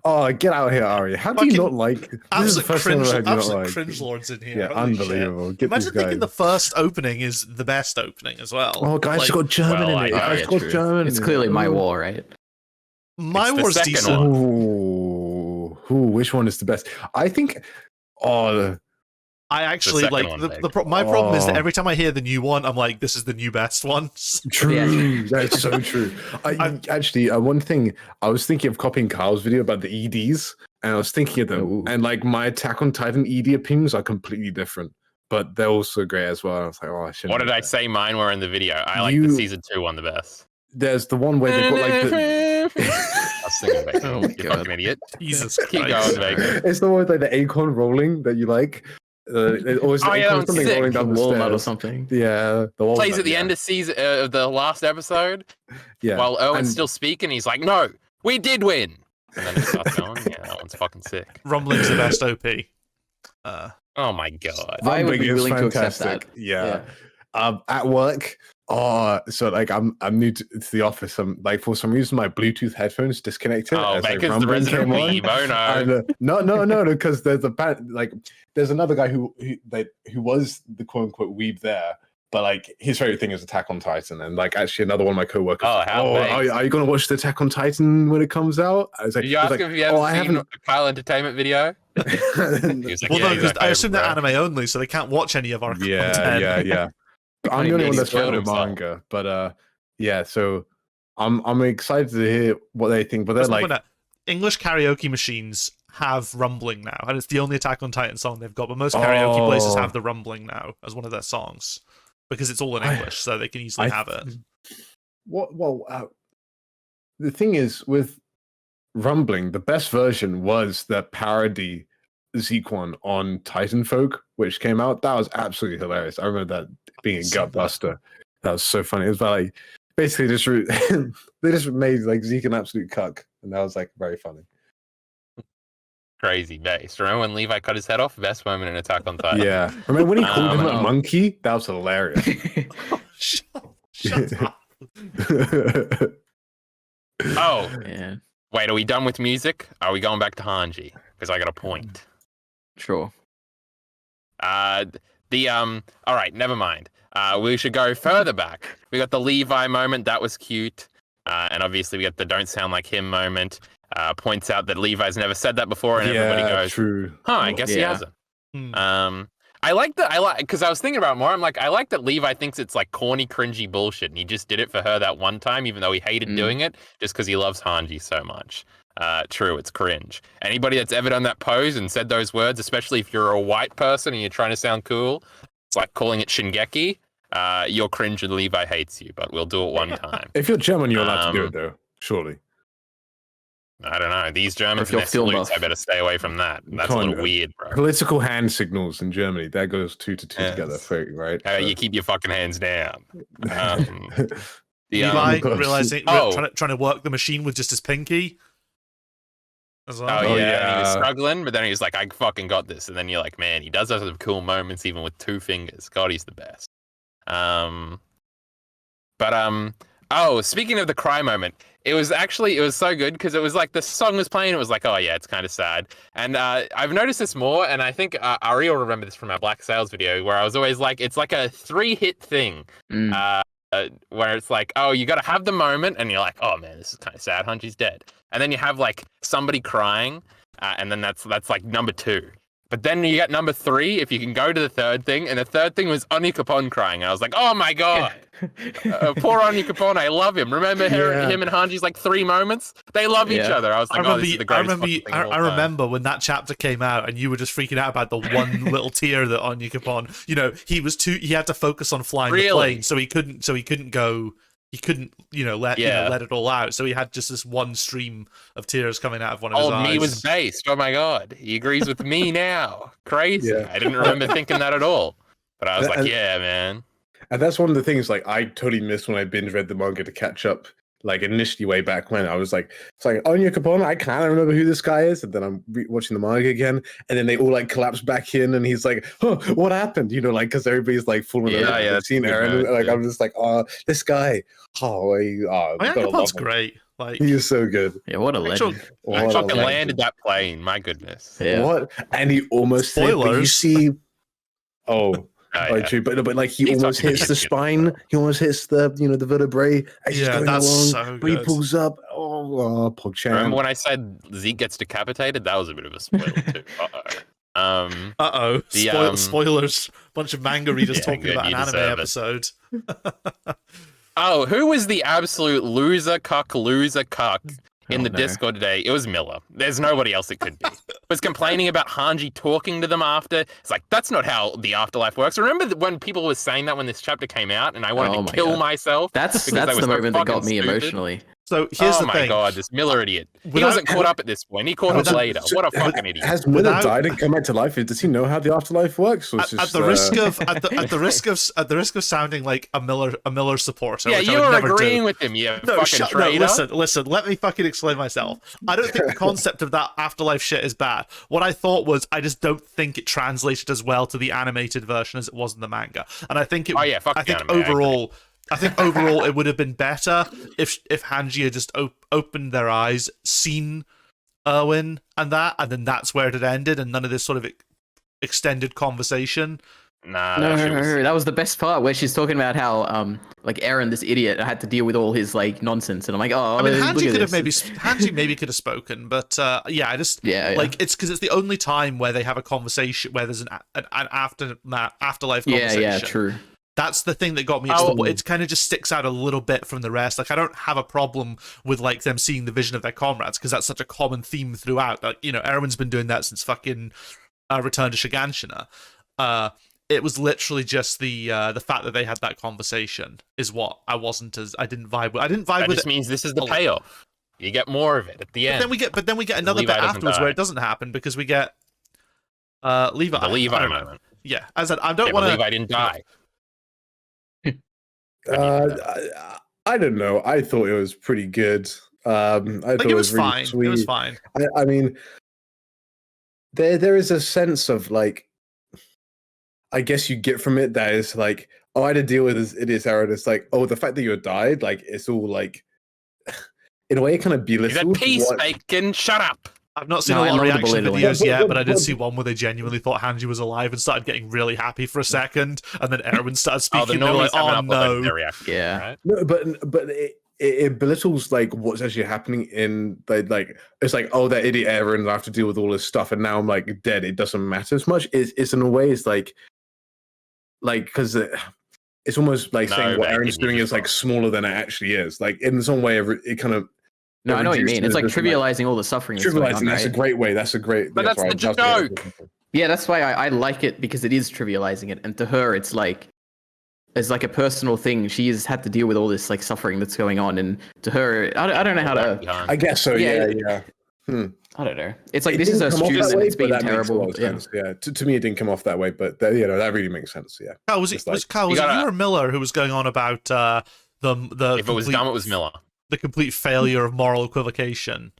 Oh, get out of here, Ari. How do you Fucking not like? This is the Absolute first time cringe, I've heard you not absolute like. cringe lords in here. Yeah, Holy shit. unbelievable. Get Imagine these guys. thinking the first opening is the best opening as well. Oh, guys, Like, it's got German well, in I- it. oh, Guys, yeah, it's got true. German. It's in clearly it. My War, right? My It's the War's second decent. one. Ooh, which one is the best? I think. Oh, I actually second like one, my problem is that Oh. every time I hear the new one, I'm like, this is the new best one. True, Yeah. that's so true. Actually, one thing I was thinking of copying Kyle's video about the EDs, and I was thinking of them, Ooh. and like my Attack on Titan ED opinions are completely different, but they're also great as well. I was like, oh, I shouldn't. What did do I that. say? Mine were in the video. I like the You- season 2 one the best. There's the one where they've got like I was singing Bacon. Oh my You God. fucking idiot. Jesus Keep Christ. going, Bacon. It's the one with like the acorn rolling that you like. Always Oh, yeah, that one's something sick. rolling down the Walnut or stairs. something. Yeah, the walnut, Plays at the yeah. end of season of the last episode Yeah, while Owen's and- still speaking. He's like, "No, we did win." And then it starts going. Yeah, that one's fucking sick. Rumbling's the best OP. Oh my god. I would Rumbling be is willing to accept fantastic. that. Yeah. At work, so like I'm new to the office. I'm like for some reason my Bluetooth headphones disconnected. Oh, as, like, Bacon's the Rumbling resident came on. weeb. Oh no. And, no, because there's there's another guy who was the quote unquote weeb there, but like his favorite thing is Attack on Titan, and like actually another one of my coworkers. Oh, how big? are you gonna watch the Attack on Titan when it comes out? I was like, Did you ask him if you ever I seen haven't. a Kyle Entertainment video? He was like, Well, yeah, no, he's because our I assume they're favorite, bro. anime only, so they can't watch any of our content. yeah. I'm He the only one needs that's to read kill the himself. manga, but yeah. So I'm excited to hear what they think. But they're Let's not like, forget, English karaoke machines have rumbling now, and it's the only Attack on Titan song they've got. But most karaoke places Oh. have the rumbling now as one of their songs because it's all in I- English, so they can easily have it. what? Well, the thing is with Rumbling, the best version was the parody Zeke one on Titanfolk, which came out. That was absolutely hilarious. I remember that being a Seen that. gutbuster. That was so funny. It was like basically just they just made like Zeke an absolute cuck, and that was like very funny. Crazy based. Remember when Levi cut his head off? Best moment in Attack on Titan. Yeah, remember when he called him a no. monkey? That was hilarious. Shut up. Oh, Yeah, wait, are we done with music? Are we going back to Hanji? Because I got a point. sure. All right, never mind. We should go further back. We got the Levi moment, that was cute. And obviously we got the don't sound like him moment. Points out that Levi's never said that before, and everybody goes, true. huh, I guess he Yeah. hasn't. Hmm. I like because I was thinking about it more. I'm like, I like that Levi thinks it's like corny, cringy bullshit, and he just did it for her that one time, even though he hated doing it, just because he loves Hanji so much. True, it's cringe. Anybody that's ever done that pose and said those words, especially if you're a white person and you're trying to sound cool, it's like calling it Shingeki. You're cringe and Levi hates you, but we'll do it one time. If you're German, you're allowed to do it though. Surely. I don't know. These Germans If and you're their film salutes, I buff. better stay away from that. That's Come a on, little weird, bro. Political hand signals in Germany. That goes 2 to 2 together, Yes. right? You keep your fucking hands down. Um, the, Levi gosh. realizing trying to work the machine with just his pinky. As well. Oh, Oh, yeah, and he was yeah. struggling, but then he was like, I fucking got this. And then you're like, man, he does have some cool moments even with 2 fingers. God, he's the best. Oh, speaking of the cry moment, it was so good because it was like the song was playing. It was like, oh yeah, it's kind of sad. And I've noticed this more, and I think Ari will remember this from our Black Sales video, where I was always like, it's like a 3-hit thing. Where it's like, oh, you got to have the moment, and you're like, oh man, this is kind of sad. Hanji's dead, and then you have like somebody crying, and then that's like number 2. But then you get number 3 if you can go to the third thing, and the third thing was Anya Capone crying, and I was like, oh my god, poor Anya Capone, I love him. Remember him and Hanji's like 3 moments? They love each Yeah. other. I was like, oh, this is the greatest fucking thing of all I time. remember when that chapter came out, and you were just freaking out about the one little tear that Anya Capone. You know, he had to focus on flying the plane, so he couldn't go. He couldn't, let it all out. So he had just this one stream of tears coming out of one of his eyes. Me was based. Oh my god, he agrees with me now. Crazy. Yeah. I didn't remember thinking that at all. But I was like, And- yeah, man. And that's one of the things like I totally missed when I binge read the manga to catch up. Like initially way back when I was like, it's like Anya Capone, I kind of remember who this guy is, and then I'm watching the manga again, and then they all like collapse back in, and he's like, "Huh, what happened?" Like because everybody's like falling over. Yeah, I've that's seen a good Aaron, note, like yeah. I'm just like, oh, this guy, Anya gotta love Capone's him. great. Like, He is so good. Yeah, what a Actual- legend. What I a fucking legend. landed that plane. My goodness. Yeah. What? And he almost hit, but you Spoilers. see, oh. Oh, Oh, yeah. true, but like he He's almost fucking hits the shit. spine. He almost hits the the vertebrae as he's Yeah, going that's along. so But he good. pulls up. Oh, PogChamp. Remember when I said Zeke gets decapitated? That was a bit of a spoiler too. The, Spoilers. Bunch of manga readers Yeah, talking good, about an you anime deserve it. episode. Oh, who was the absolute loser cuck in Oh, the no. Discord today? It was Miller. There's nobody else it could be. Was complaining about Hanji talking to them after. It's like, that's not how the afterlife works. Remember when people were saying that when this chapter came out and I wanted Oh to my kill God. myself? That's because they were the so moment that got fucking me stupid? emotionally. So here's Oh the my thing. god, this Miller idiot. He Without- wasn't caught up at this point. He caught up without- later. What a fucking idiot. Has Miller Without- died and come back to life? Does he know how the afterlife works? Or it's At just, the risk of sounding like a Miller supporter. Yeah, which I you would were never agreeing do. with him, you No, fucking no, traitor. listen. Let me fucking explain myself. I don't think the concept of that afterlife shit is bad. What I thought was, I just don't think it translated as well to the animated version as it was in the manga. And I think it. Oh, yeah, fuck I the think anime, I agree. overall. I think overall it would have been better if Hanji had just opened their eyes, seen Erwin and then that's where it had ended, and none of this sort of extended conversation. Nah, No, that shit was... that was the best part where she's talking about how like Eren, this idiot, had to deal with all his like nonsense, and I'm like, oh, I mean, look Hanji at could have this. Hanji maybe could have spoken, but yeah, I just like it's because it's the only time where they have a conversation where there's an afterlife conversation. Yeah, true. That's the thing that got me. It kind of just sticks out a little bit from the rest. Like, I don't have a problem with like them seeing the vision of their comrades because that's such a common theme throughout. Like, you know, Erwin's been doing that since fucking Return to Shiganshina. It was literally just the fact that they had that conversation is what I didn't vibe with. I didn't vibe That with just it. means this is the payoff. You get more of it at the end. But then we get another Levi bit doesn't afterwards die. where it doesn't happen because we get Levi. The Levi I don't know. moment. Yeah, as I said, I don't Yeah, want but to. Levi didn't die. I don't know. I thought it was pretty good. I thought Like, it was really fine. sweet. It was fine. I mean, there is a sense of like, I guess you get from it that is like, oh, I had to deal with this idiot Aaron. It's like, oh, the fact that you died, like, it's all like, in a way, it kind of He belittles said, peace, bacon, shut up. I've not seen No, a I lot of love the reaction belittling. videos yet, but I did but- see one where they genuinely thought Hanji was alive and started getting really happy for a second, and then Erwin started speaking. Oh, the and they were normies like, haven't oh uploaded no. their reaction, Yeah. right? No, but it belittles like what's actually happening in like it's like, oh, that idiot Aaron, I have to deal with all this stuff, and now I'm like dead. It doesn't matter as much. It's in a way, it's like because it's almost like No, saying what that Aaron's kid was doing just is like wrong. smaller than it actually is. Like in some way, it kind of No, I know what you reduces mean. It's like this, trivializing all the suffering. That's going on, trivializing. That's a right? great way. That's a great. But that's right, the what I was joke. looking for. Yeah, that's why I like it, because it is trivializing it, and to her, it's like a personal thing. She's had to deal with all this like suffering that's going on, and to her, I don't know how to. I guess so. Yeah, Yeah. I don't know. It's like It this is didn't a come off student that and way, it's but being that makes a terrible. lot of Yeah. sense. Yeah. To me, it didn't come off that way, but that really makes sense. Yeah. Carl, was Just it You you gotta- or Miller who was going on about the If it was dumb, it was Miller. the complete failure of moral equivocation?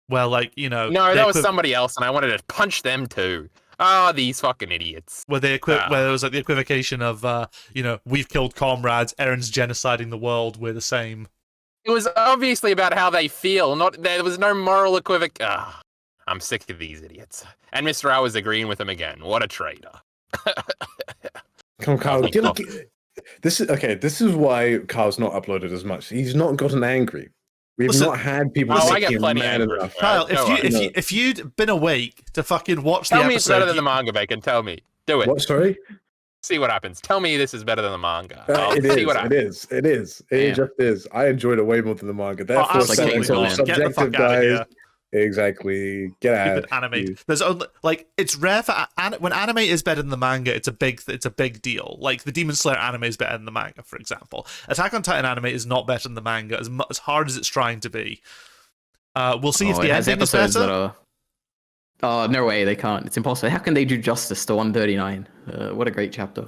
Well, like, you know, No, they that was equiv- somebody else, and I wanted to punch them too. Ah, these fucking idiots. where there was like the equivocation of you know, we've killed comrades, Eren's genociding the world, we're the same. It was obviously about how they feel. There was no moral equivoc. Ah, I'm sick of these idiots. And Mr. I was agreeing with him again. What a traitor. Come on, Kyle. Oh, Get, God. this is okay. This is why Kyle's not uploaded as much. He's not gotten angry. We've Listen- not had people Oh, I making get him plenty mad angry. enough. Kyle, Don't worry. if you'd been awake to fucking watch Tell the me it's better episode, than the manga, Bacon. Tell me. Do it. What? Sorry. See what happens. Tell me this is better than the manga. I'll It see is. what It happens. is. It is. It Yeah. just is. I enjoyed it way more than the manga. Therefore, absolutely not. subjective, Get the fuck subjective outta here. guys. Exactly. Get out. stupid anime. There's only like it's rare for when anime is better than the manga. It's a big deal. Like the Demon Slayer anime is better than the manga, for example. Attack on Titan anime is not better than the manga as hard as it's trying to be. We'll see if Oh, the it has ending is episodes better. that are. Oh, no way, they can't. It's impossible. How can they do justice to 139? What a great chapter.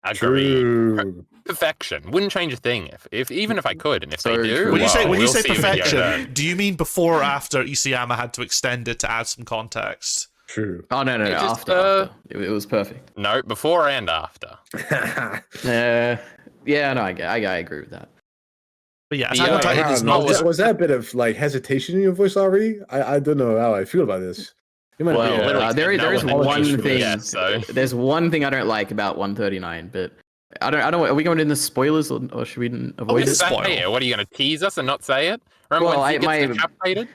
Agree. True. Perfection. Wouldn't change a thing even if I could, and if So they do. true. When you say well, when you we'll say see when we get there. perfection, do you mean before or after Isayama had to extend it to add some context? True. Oh no, It just, after. It was perfect. No, before and after. Yeah, no, I agree with that. But yeah, The Attack on other Titan hand, is No, not. was there a bit of like hesitation in your voice, Ari? I don't know how I feel about this. You might Well, Yeah, literally there no is one one apologized for thing. this, so. There's one thing I don't like about 139, but I don't. Are we going into spoilers or should we avoid Just it? say it. What are you going to tease us and not say it? Remember Well, when he my- gets decapitated?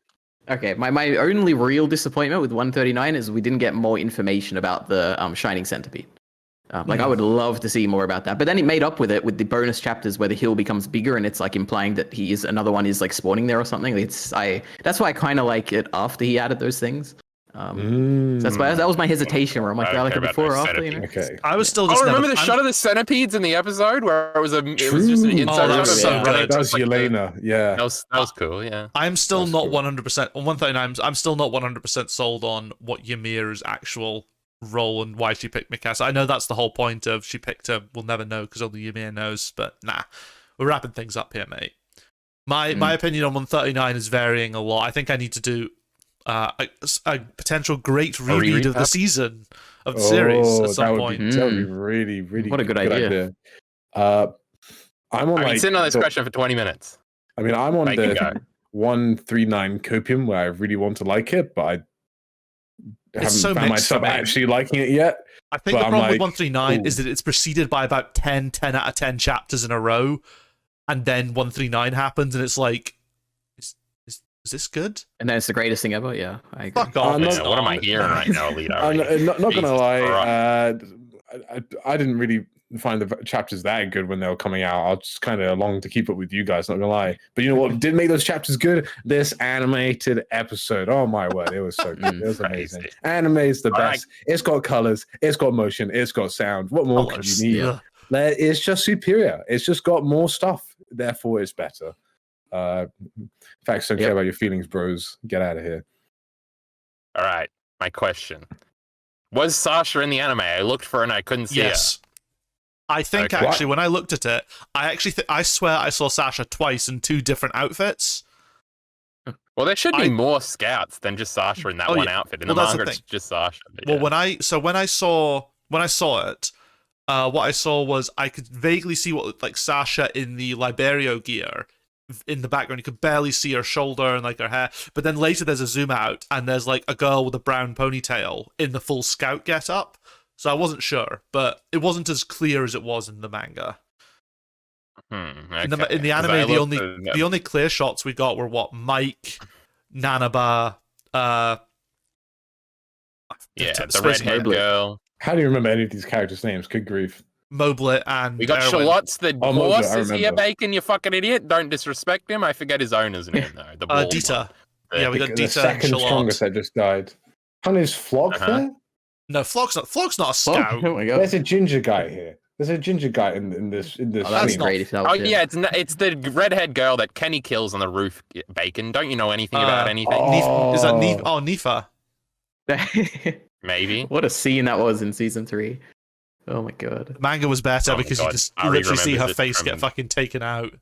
Okay, my only real disappointment with 139 is we didn't get more information about the Shining Centipede. Like I would love to see more about that, but then it made up with it with the bonus chapters where the hill becomes bigger and it's like implying that another one is like spawning there or something. That's why I kind of like it after he added those things. So that's why that was my hesitation where I'm like, do I like it before or after? You know? Okay. I was still just. Remember the shot of the centipedes in the episode where it was just an inside that shot was of so them good. running That was like Yelena. Yeah. That was cool. Yeah. I'm still That's not cool. 100% on 139. I'm still not 100% sold on what Ymir's actual role and why she picked Mikasa. I know that's the whole point of she picked him. We'll never know because only Ymir knows. But nah, we're wrapping things up here, mate. My opinion on 139 is varying a lot. I think I need to do a potential great reread of the season of the series at some point. That would be really, really What a good idea. I'm on I've been like sitting on this question for 20 minutes. I mean, I'm on Make it go. the 139 copium where I really want to like it, but I haven't so found mixed for myself me. actually liking it yet. I think But the I'm problem with like, 139 ooh. is that it's preceded by about 10 out of 10 chapters in a row, and then 139 happens, and it's like, is this good? And then it's the greatest thing ever. Yeah, I agree. Fuck off. I'm it's not- What am I not. hearing right now, Elite? I'm not gonna Jesus lie, Christ. I didn't really find the chapters that good when they were coming out. I was just kind of along to keep up with you guys, not gonna lie. But you know what did make those chapters good? This animated episode. Oh my word, it was so good. It was amazing. Crazy. Anime is the All right. best. It's got colors, it's got motion, it's got sound. What more could you need? Yeah. It's just superior. It's just got more stuff. Therefore, it's better. Facts don't care about your feelings, bros. Get out of here. All right. My question. Was Sasha in the anime? I looked for her and I couldn't see Yes. I think Okay. actually when I looked at it, I swear I saw Sasha twice in 2 different outfits. her. Well, there should be more scouts than just Sasha in that Oh, one yeah. outfit. In Well, the that's the manga, it's thing. just Sasha. But Well, yeah. when I saw it, what I saw was I could vaguely see what looked like Sasha in the Liberio gear in the background. You could barely see her shoulder and like her hair, but then later there's a zoom out and there's like a girl with a brown ponytail in the full scout getup. So I wasn't sure, but it wasn't as clear as it was in the manga. Okay. In the 'Cause anime, I the looked only clear shots we got were what Mike, Nanaba, yeah, the Space redhead Moblet. girl. How do you remember any of these characters' names? Good grief. Moblet, and We got Erwin. Charlotte's the Oh, Moblet, horse I is here, remember. Bacon, you fucking idiot. Don't disrespect him. I forget his owner's name, though. The bald Dita. one. Yeah, we got The Dita and second Charlotte. strongest that just died. And is Flock Uh-huh. there? No, Flock's not a Oh, scout. oh my god. There's a ginger guy here. There's a ginger guy in this. Oh, that'd That's be not- great if that Oh, was it. yeah, it's the redhead girl that Kenny kills on the roof, Bacon. Don't you know anything about anything? Is that Nifa? Oh. Oh, Nifa. Maybe. What a scene that was in season 3. Oh my god. The manga was better Oh my because you God, just Ari literally see her remembers it face from- get fucking taken out.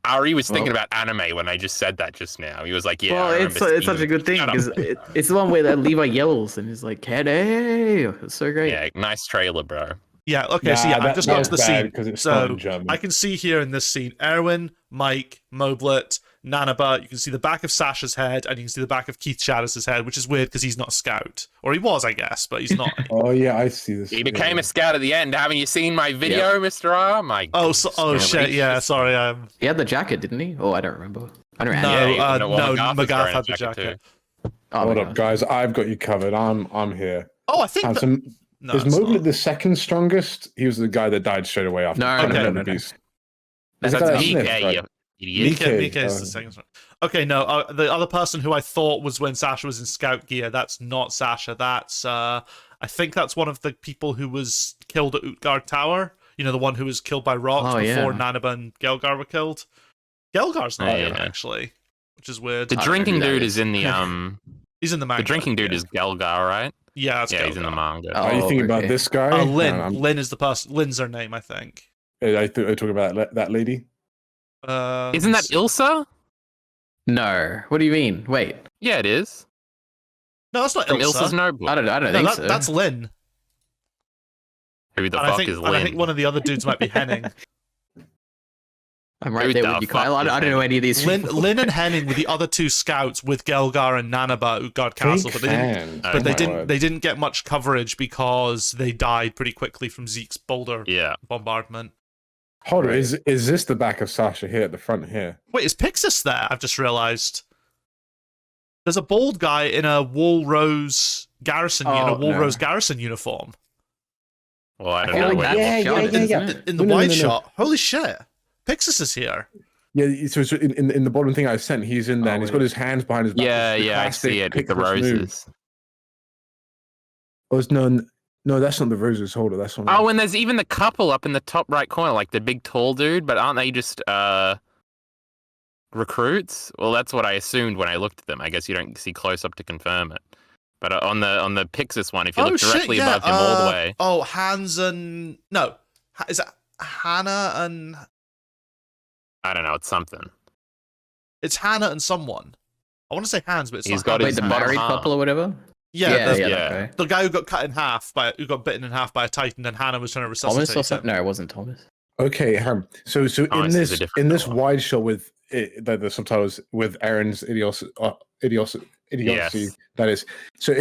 Ari was thinking Well- about anime when I just said that just now. He was like, yeah, well, I it's remember it's such a seeing- good thing Shut up. because it's the one where that Levi yells and he's like, "Hey!" It's so great. Yeah, nice trailer, bro. Yeah, okay, so yeah, I've just got to the scene. because it's So, not in German. I can see here in this scene Erwin, Mike, Moblet, Nanaba. You can see the back of Sasha's head, and you can see the back of Keith Chattis' head, which is weird because he's not a scout. Or he was, I guess, but he's not. Oh yeah, I see this. He became a scout at the end. Haven't you seen my video, Mr. R? My Oh, goodness shit, yeah, gracious. sorry. He had the jacket, didn't he? Oh, I don't remember. I don't No, remember. Yeah, no, Magath was Magath wearing a had the jacket too. jacket. Oh, Hold my up, gosh. guys. I've got you covered. I'm here. Oh, I think that... Handsome. No, Is it's Mowgli not. the second strongest? He was the guy that died straight away after. No, Planet no, of no, the no. Beast. That's Is it that Mika, Smith, Mika, right? you idiot. Mika. Mika is the second one. Okay, no, the other person who I thought was when Sasha was in scout gear, that's not Sasha. That's, I think that's one of the people who was killed at Utgard Tower. You know, the one who was killed by rocks Oh, before yeah. Nanaba and Gelgar were killed. Gelgar's not Oh, in it, yeah. actually, which is weird. The I don't know drinking who that dude is. is in the He's in the manga. the drinking dude yeah. is Gelgar, right? Yeah, that's Yeah, he's in the Gelgar. manga. Oh, Are you thinking about okay. this guy? Lynn. I'm- Lynn is the person. Lynn's her name, I think. I talking about that lady. Isn't that Ilsa? No. What do you mean? Wait. Yeah, it is. No, that's not From Ilsa. Ilsa's notebook. I don't No, think so. that's Lynn. Who the And I fuck think, is and I Lynn? think one of the other dudes might be Henning. I'm right Who there the with you, fuck Kyle. I is don't know that? any of these. people. Lynn and Henning were the other 2 scouts with Gelgar and Nanaba at Utgard Castle, but they didn't. Oh But they my didn't. They didn't get much coverage because they died pretty quickly from Zeke's boulder Yeah. bombardment. Hold on, Right. is this the back of Sasha here at the front here? Wait, is Pixis there? I've just realised. There's a bald guy in a Walrose Garrison Garrison uniform. Well, I don't feel know. like where that's to look. Shard, isn't it? In the No, wide no. shot. Holy shit. Pixis is here. Yeah, so in the bottom thing I sent, he's in there, and he's got his hands behind his back. Yeah, It's the yeah, I see classic it with the Pixis move. roses. Oh, no, that's not the roses. Hold on, that's on. Oh, and there's even the couple up in the top right corner, like the big tall dude, but aren't they just recruits? Well, that's what I assumed when I looked at them. I guess you don't see close up to confirm it. But on the Pixis one, if you look directly above him all the way. Oh, Hans and... No. Is it Hannah and... I don't know, it's something. It's Hannah and someone. I want to say Hans, but it's He's not got Hannah. Wait, the bottom married half. couple or whatever? Yeah, yeah. Okay. the guy who got cut in half who got bitten in half by a Titan, and Hannah was trying to resuscitate Thomas or him. something? No, it wasn't Thomas. Okay, so Oh, in this is a this different wide one. shot with the subtitles with Aaron's idiocy, Yes. that is. So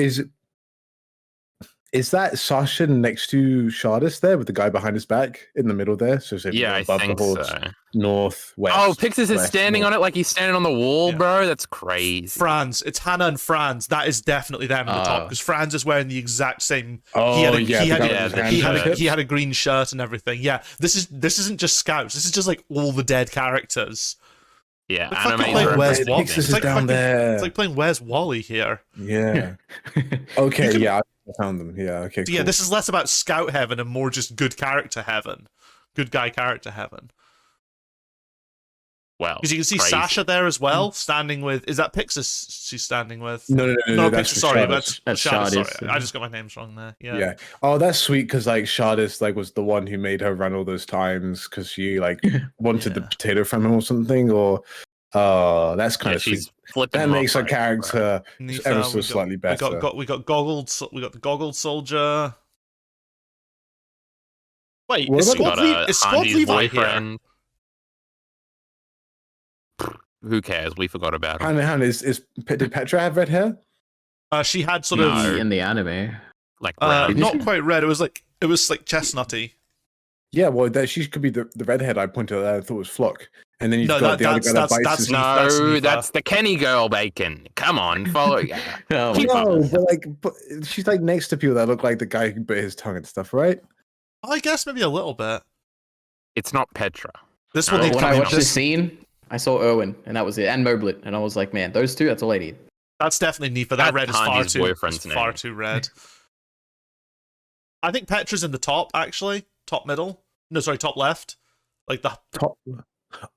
is that Sasha next to Shardis there with the guy behind his back in the middle there? So say Yeah, I above think the horse, so. north, west. Oh, Pixis is standing north. on it like he's standing on the wall, Yeah. bro. That's crazy. Franz. It's Hannah and Franz. That is definitely them in the top, Oh. because Franz is wearing the exact same... Oh, he had a, yeah, he, the had, guy yeah, with his the hands he, had on a, it. he had a green shirt and everything. Yeah, this isn't just scouts. This is just like all the dead characters. Yeah, It's fucking animes like are Where's amazing. Wally? Pixis is down there. It's like playing Where's Wally here. Yeah. Okay. You can- Yeah, I found them. Yeah. Okay. So yeah, cool. this is less about scout heaven and more just good character heaven. Good guy character heaven. Well, Because you can see crazy. Sasha there as well, standing with... Is that Pixis she's standing with? No, that's Pixis, for sorry, Shardis. that's That's Shardis, Shardis, sorry. I just got my names wrong there. Yeah. Yeah. Oh, that's sweet because like Shardis like was the one who made her run all those times because she like wanted the Yeah. potato from him or something. Or that's kind Yeah, of sweet. she's flipping. That him makes off, her right, character Nitha, ever so we got- slightly better. We got the goggled soldier. Wait, What is about Squad Hanji's Levi here? boyfriend. Who cares? We forgot about him. Hannah, did Petra have red hair? She had sort No. of In the anime. Like brown. not quite red. It was like chestnutty. Yeah, well, she could be the redhead I pointed out. I thought was Flock, and then you've No, got the other that's- guy that bites that's his. not- that's No, Neva. that's the Kenny girl bacon. Come on, follow. Oh, Keep my No, God. but she's like next to people that look like the guy who bit his tongue and stuff, right? I guess maybe a little bit. It's not Petra. This No, one needs When I coming watched up. this scene, I saw Erwin, and that was it, and Moblit, and I was like, man, those two, that's all I need. That's definitely Nitha. That That's red is Hanji's boyfriend's far name. too red. I think Petra's in the top, actually. Top middle. No, sorry, top left. Like the... Top.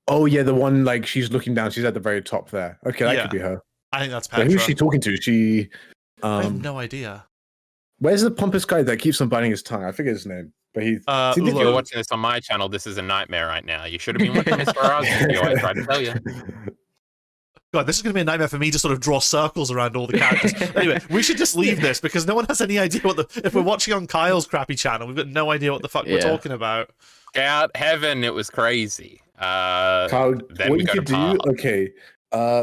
Oh yeah, the one like she's looking down. She's at the very top there. Okay, that Yeah. could be her. I think that's But Petra. who's she talking to? She. I have no idea. Where's the pompous guy that keeps on biting his tongue? I forget his name, but he. Uh, See, If Ulo. you're watching this on my channel, this is a nightmare right now. You should have been watching Mr. Oz video. I tried to tell you. God, this is going to be a nightmare for me to sort of draw circles around all the characters. Anyway, we should just leave this because no one has any idea what the... If we're watching on Kyle's crappy channel, we've got no idea what the fuck we're Yeah. talking about. Out heaven, it was crazy. Carl, Then what we you go could to do? Park. Okay.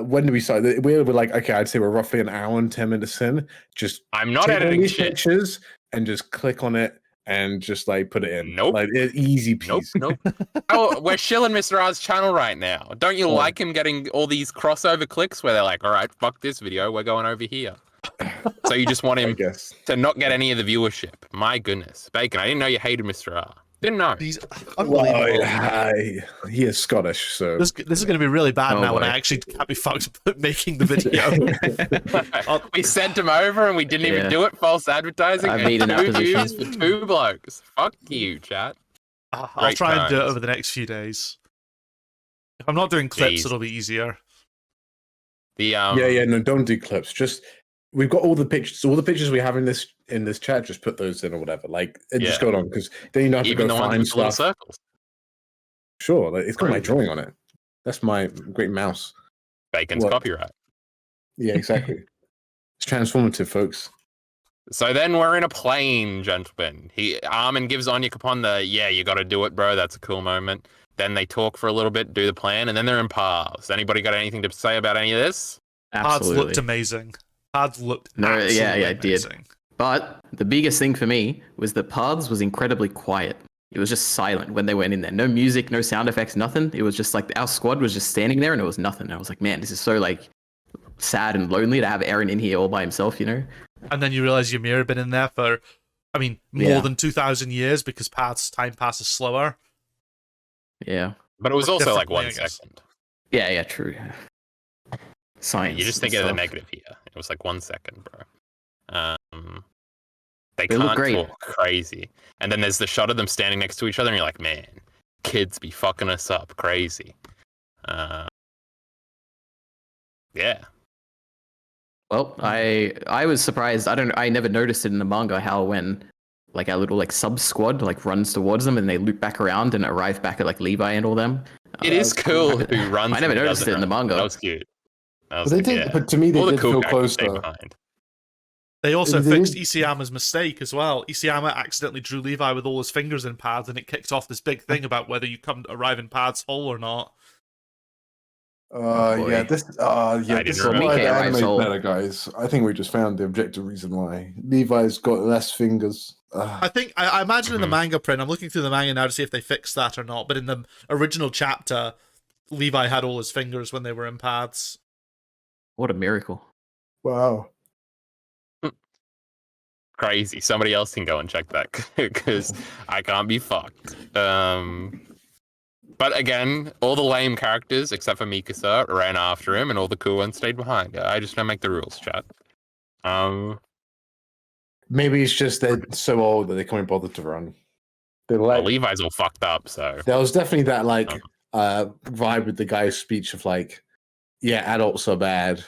When do we start? We're like, okay, I'd say we're roughly an hour and 10 minutes in. Just I'm not take all editing these shit. pictures and just click on it and just like put it in. Nope. Like easy Nope, piece. nope. Oh, we're shilling Mr. R's channel right now. Don't you Oh. like him getting all these crossover clicks where they're like, all right, fuck this video, we're going over here. So you just want I him guess. to not get any of the viewership. My goodness. Bacon, I didn't know you hated Mr. R. Didn't know. He's Well, unbelievable. he is Scottish, so This is going to be really bad Oh, now when boy. I actually can't be fucked making the video. We sent him over and we didn't even Yeah. do it. False advertising. I've and been in that 2 views position. for 2 blokes. Fuck you, chat. I'll Great try and do it times. over the next few days. If I'm not doing clips, Jeez. it'll be easier. The yeah, no, don't do clips. Just we've got all the pictures we have in this chat. Just put those in or whatever. Like, and just Yeah. go on because then you don't have even to the go ones find with the little stuff. circles. Sure, like, it's got my Right. drawing on it. That's my great mouse. Bacon's What? copyright. Yeah, exactly. It's transformative, folks. So then we're in a plane, gentlemen. Armin gives Anya Capon the, yeah, you got to do it, bro. That's a cool moment. Then they talk for a little bit, do the plan, and then they're in paths. Anybody got anything to say about any of this? Ads Absolutely. looked amazing. Ads looked No, yeah, absolutely it did. amazing. But the biggest thing for me was that Paths was incredibly quiet. It was just silent when they went in there. No music, no sound effects, nothing. It was just like our squad was just standing there and it was nothing. I was like, man, this is so like sad and lonely to have Eren in here all by himself, you know? And then you realize Ymir had been in there for, I mean, more Yeah. than 2,000 years because time passes slower. Yeah. But it was also like Differently, 1 I guess. second. Yeah, true. Science. You just and think of the stuff. negative here. It was like 1 second, bro. They They look can't great. talk crazy. And then there's the shot of them standing next to each other, and you're like, man, kids be fucking us up crazy. Yeah. Well, I was surprised. I never noticed it in the manga how when like our little like sub squad like runs towards them and they loop back around and arrive back at like Levi and all them. It is cool who runs. I never and noticed doesn't it in the run. manga. That was cute. That But was they like, did. yeah. But to me, they All the did cool feel characters stay closer. behind. They also They fixed did- Isayama's mistake as well. Isayama accidentally drew Levi with all his fingers in pads, and it kicked off this big thing about whether you arrive in pads whole or not. boy. Yeah, this didn't is remember why the that. anime's Soul. better, guys. I think we just found the objective reason why. Levi's got less fingers. I think I imagine in the Mhm. manga print, I'm looking through the manga now to see if they fixed that or not. But in the original chapter, Levi had all his fingers when they were in pads. What a miracle. Wow. Crazy. Somebody else can go and check that because I can't be fucked. But again, all the lame characters except for Mikasa ran after him, and all the cool ones stayed behind. I just don't make the rules, chat. Maybe it's just they're so old that they can't be bothered to run. They're Well, like, Levi's all fucked up, so there was definitely that like vibe with the guy's speech of like, yeah, adults are bad.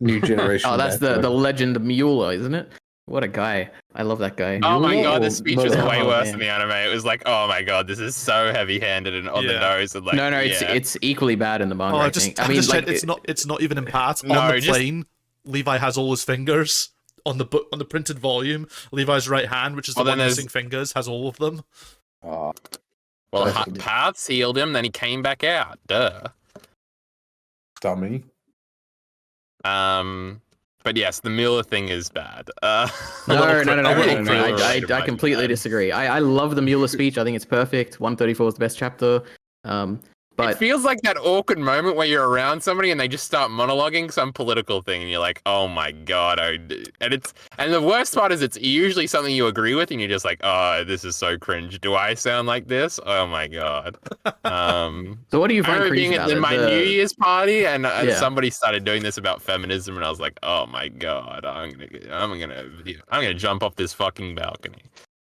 New generation. Oh, that's better. the legend of Mueller, isn't it? What a guy. I love that guy. oh my Mueller god, or the speech was Mueller? way Oh, worse man. in the anime. It was like, oh my god, this is so heavy-handed and on the Yeah. nose, and like, no, yeah. it's equally bad in the manga. Oh, I I just, think. I I mean, just like, said it's not even in pads. No, On the just- plane, Levi has all his fingers. On the book, on the printed volume, Levi's right hand, which is the Well, one then missing fingers, has all of them. Ah, Well, Definitely. Paths healed him, then he came back out. Duh. dummy. But yes, the Miller thing is bad. No, little no, no, no, a little no, no, Miller I might be completely bad. disagree. I love the Mueller speech. I think it's perfect. 134 is the best chapter. It But feels like that awkward moment where you're around somebody and they just start monologuing some political thing, and you're like, "Oh my god!" And the worst part is it's usually something you agree with, and you're just like, "Oh, this is so cringe. Do I sound like this? Oh my god." so what do you I find remember cringe being about at it? my New Year's party, and Yeah. somebody started doing this about feminism, and I was like, "Oh my god, I'm gonna jump off this fucking balcony."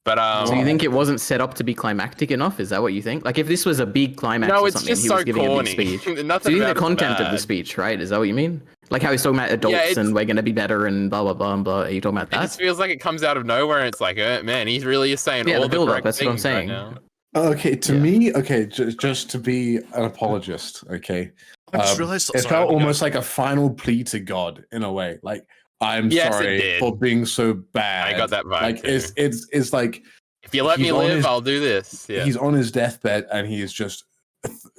But So you think it wasn't set up to be climactic enough? Is that what you think? Like if this was a big climax no, or it's something, just he so was giving corny. a big speech. Nothing So you think about the it's content of the bad. speech, right? Is that what you mean? Like how he's talking about adults it's- and we're going to be better and blah blah blah and blah. Are you talking about It that? just feels like it comes out of nowhere, and it's like, man, he really is saying Yeah, all the the build-up, correct that's what I'm things right saying. now. Okay, to Yeah. me, okay, just to be an apologist, okay. I just Um, realized it sorry, felt I'm almost like a final plea to God in a way. Like, I'm Yes, it sorry did. for being so bad. I got that vibe Like, too. it's like If you let me he's on live, his- I'll do this. Yeah. he's on his deathbed and he is just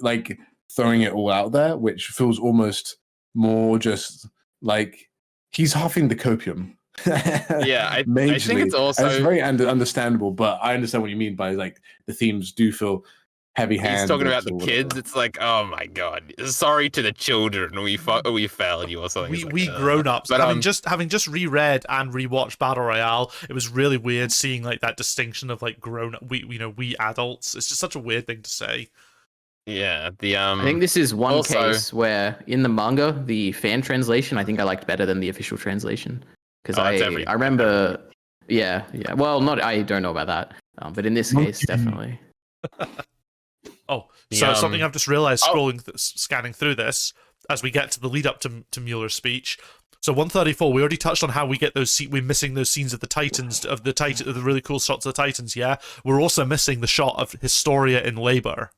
like throwing it all out there, which feels almost more just like he's huffing the copium. Yeah, I think Majorly. it's also And it's very understandable, but I understand what you mean by like the themes do feel heavy-handed. he's talking about the or whatever. kids. It's like, oh my god, sorry to the children. We failed you or something. It's like, We grown ups. But, having just reread and rewatched Battle Royale, it was really weird seeing like that distinction of like grown up. We adults. It's just such a weird thing to say. yeah, the I think this is one also- case where in the manga, the fan translation, I think I liked better than the official translation because Oh, that's every- I remember, yeah. Well, not I don't know about that, but in this case, definitely. Oh, The, so something I've just realized oh. scrolling, scanning through this as we get to the lead up to Mueller's speech. So 134, we already touched on how we get those. We're missing those scenes of the Titans, of the really cool shots of the Titans. Yeah, we're also missing the shot of Historia in labor.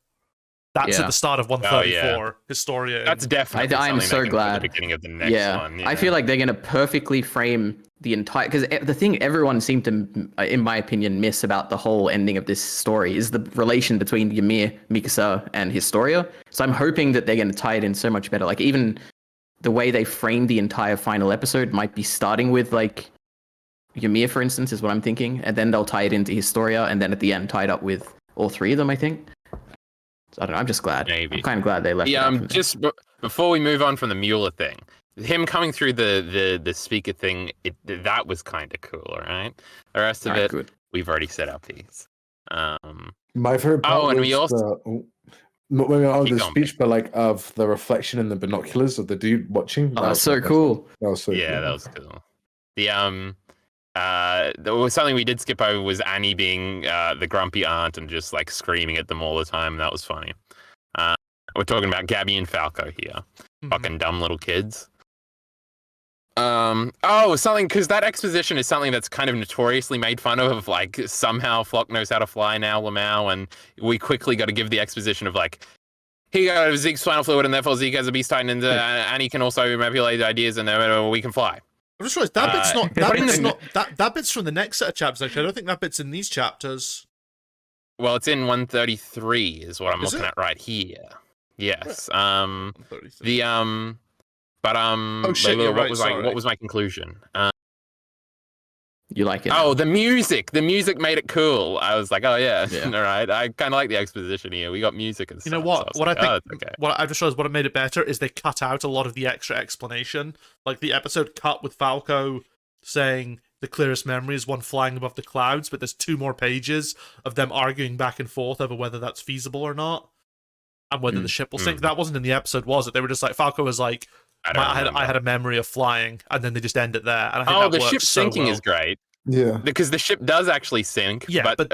That's Yeah. at the start of 134. Historia. in- That's definitely. I'm something so they can put at glad. the beginning of the next Yeah, one. I feel like they're going to perfectly frame the entire because the thing everyone seemed to, in my opinion, miss about the whole ending of this story is the relation between Ymir, Mikasa, and Historia. So I'm hoping that they're going to tie it in so much better. Like even the way they framed the entire final episode might be starting with like Ymir, for instance, is what I'm thinking, and then they'll tie it into Historia, and then at the end tie it up with all three of them. I think. I don't know. I'm just glad. Maybe. I'm kind of glad they left it out from there. Before we move on from the Mueller thing, him coming through the speaker thing, that was kind of cool, all right? The rest of Alright, it, good. we've already said our piece. My favorite part and was we also the Keep going, speech, but like of the reflection in the binoculars of the dude watching. Oh, that's so cool. That was so yeah, cool. that was cool. There was something we did skip over was Annie being the grumpy aunt and just like screaming at them all the time. That was funny. We're talking about Gabby and Falco here. Fucking dumb little kids. Something, because that exposition is something that's kind of notoriously made fun of like somehow Flock knows how to fly now, Lamau, and we quickly got to give the exposition of like, he got Zeke's spinal fluid and therefore Zeke has a beast titan and Annie can also manipulate ideas and we can fly. I just realized that bit's not. That bit's not. That bit's from the next set of chapters. Actually, I don't think that bit's in these chapters. Well, it's in 133 is what I'm Is looking it? at right here. Yes. 133. Oh shit, you're right, sorry. What was my conclusion? You like it? Oh, the music made it cool. I was like, oh yeah. Yeah. All right. I kind of like the exposition here. We got music and You stuff. know what? So What I think. it's okay. What I just realized. What made it better is they cut out a lot of the extra explanation. Like the episode cut with Falco saying the clearest memory is one flying above the clouds, but there's 2 more pages of them arguing back and forth over whether that's feasible or not, and whether the ship will sink. That wasn't in the episode, was it? They were just like, Falco was like, I had a memory of flying, and then they just end it there. And I think The that ship works so sinking well. is great. Yeah. Because the ship does actually sink, Yeah, but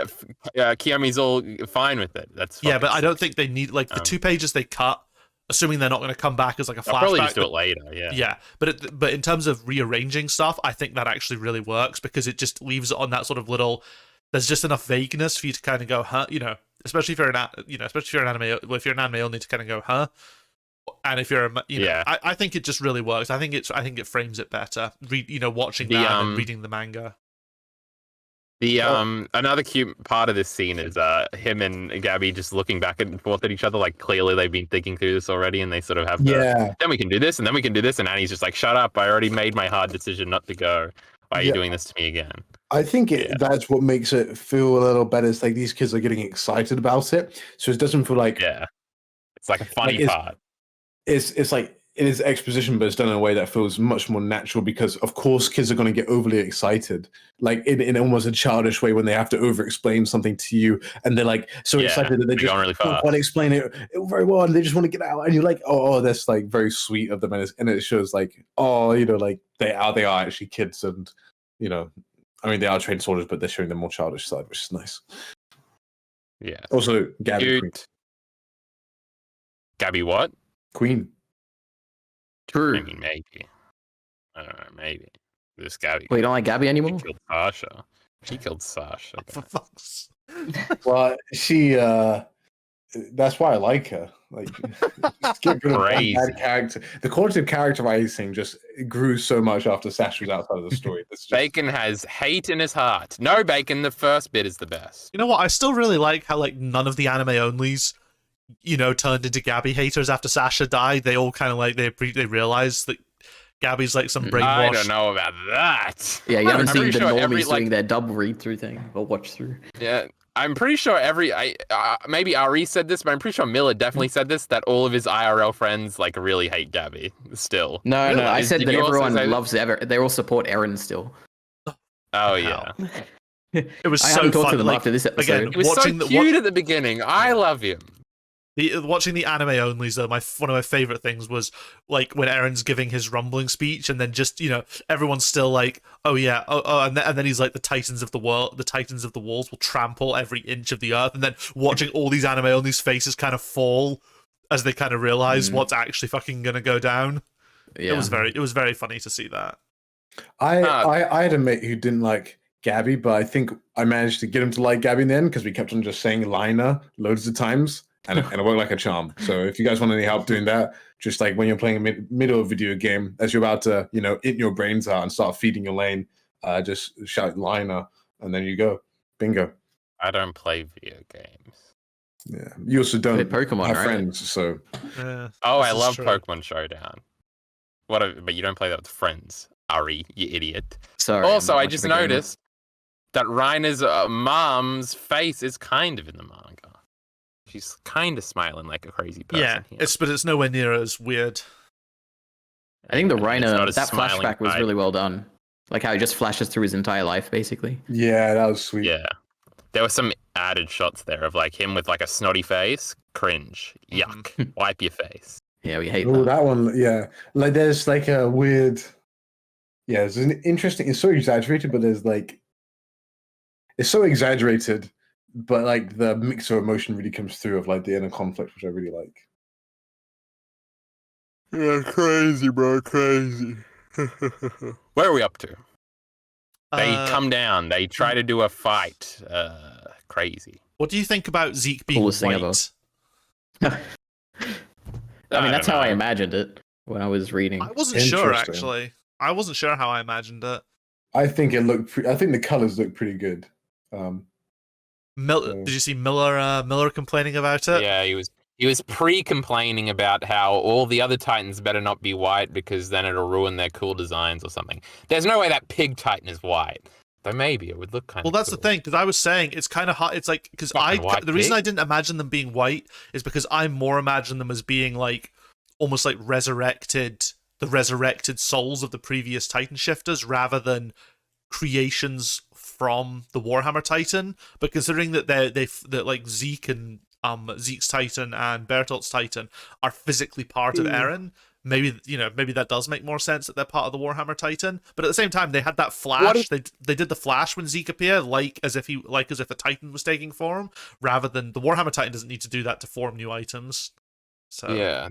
Kiyomi's all fine with it. That's Yeah, but I sick. don't think they need like the 2 pages they cut, assuming they're not going to come back as like a I'll probably flashback. just do it later. Yeah. Yeah, but in terms of rearranging stuff, I think that actually really works because it just leaves it on that sort of little. There's just enough vagueness for you to kind of go, huh? You know, especially if you're an anime. Well, if you're an anime only, to kind of go, huh? And if you're a, Yeah. I think it just really works. I think it frames it better. Watching that and reading the manga. The another cute part of this scene is him and Gabby just looking back and forth at each other, like clearly they've been thinking through this already, and they sort of have then we can do this, and then we can do this, and Annie's just like, shut up, I already made my hard decision not to go. Why are you doing this to me again? I think that's what makes it feel a little better. It's like these kids are getting excited about it, so it doesn't feel like it's like a funny part. It's like it is exposition, but it's done in a way that feels much more natural because, of course, kids are going to get overly excited, like in almost a childish way when they have to over-explain something to you, and they're like so excited that they just really don't want to explain it very well, and they just want to get out, and you're like, oh, that's like very sweet of them, and it shows like, oh, like they are actually kids, and I mean they are trained soldiers, but they're showing the more childish side, which is nice. Yeah. Also, Gabby Queen. Gabby what? Queen. True. I mean, maybe. I don't know, maybe. This Gabby. Wait, you don't like Gabby anymore? She killed Sasha. For fuck's. Well, she. That's why I like her. Like, just get rid of that bad character. The quality of characterizing just grew so much after Sasha was outside of the story. Bacon has hate in his heart. No, Bacon. The first bit is the best. You know what? I still really like how like none of the anime onlys, turned into Gabby haters after Sasha died. They all kind of like they realized that Gabby's like some brainwashed. I don't know about that. Yeah, you haven't seen the sure normies doing their double read through thing or watch through. Yeah, I'm pretty sure maybe Ari said this, but I'm pretty sure Miller definitely said this, that all of his IRL friends like really hate Gabby still. No, I said that everyone loves they all support Eren still. Oh yeah. It was I so haven't talked fun. to them like, after this episode. Again, It was so cute at the beginning. I love him. Watching the anime onlys though, one of my favorite things was like when Eren's giving his rumbling speech, and then just everyone's still like, oh yeah, and then he's like, the titans of the walls will trample every inch of the earth, and then watching all these anime onlys faces kind of fall as they kind of realize what's actually fucking gonna go down. Yeah. It was very funny to see that. I had a mate who didn't like Gabby, but I think I managed to get him to like Gabby in the end because we kept on just saying Lina loads of times. And it worked like a charm. So if you guys want any help doing that, just like when you're playing a middle of video game, as you're about to, eat your brains out and start feeding your lane, just shout Lina, and then you go. Bingo. I don't play video games. Yeah. You also don't Pokemon, have right? friends, so. I love Pokemon Showdown. But you don't play that with friends, Ari, you idiot. Sorry. Also, I just noticed that Reiner's mom's face is kind of in the manga. She's kind of smiling like a crazy person. Yeah, here. but it's nowhere near as weird. I think the And it's Reiner, not a that smiling flashback was type. really well done. Like how he just flashes through his entire life, basically. Yeah, that was sweet. Yeah. There were some added shots there of like him with like a snotty face. Cringe. Yuck. Wipe your face. Yeah, we hate Oh, that. that one, yeah. Like, there's like a weird. Yeah, it's an interesting. It's so exaggerated, but there's like. It's so exaggerated, but like the mix of emotion really comes through of like the inner conflict, which I really like. Yeah, crazy, bro. Crazy. Where are we up to? They come down. They try to do a fight. Crazy. What do you think about Zeke being Coolest thing white? ever. I mean, that's don't how I know. imagined it when I was reading. I wasn't sure, Interesting. actually. I wasn't sure how I imagined it. I think it looked. I think the colors look pretty good. Did you see Miller complaining about it? Yeah, he was pre-complaining about how all the other Titans better not be white because then it'll ruin their cool designs or something. There's no way that pig Titan is white. Though maybe it would look kind of Well, that's cool. the thing, because I was saying it's kind of hot. It's like, because the reason I didn't imagine them being white is because I more imagine them as being like almost like the resurrected souls of the previous Titan shifters rather than creations from the Warhammer Titan. But considering that that like Zeke and Zeke's Titan and Bertolt's Titan are physically part of Eren, maybe that does make more sense that they're part of the Warhammer Titan. But at the same time, they had that flash. They did the flash when Zeke appeared, like as if a Titan was taking form, rather than the Warhammer Titan doesn't need to do that to form new items. So Yeah,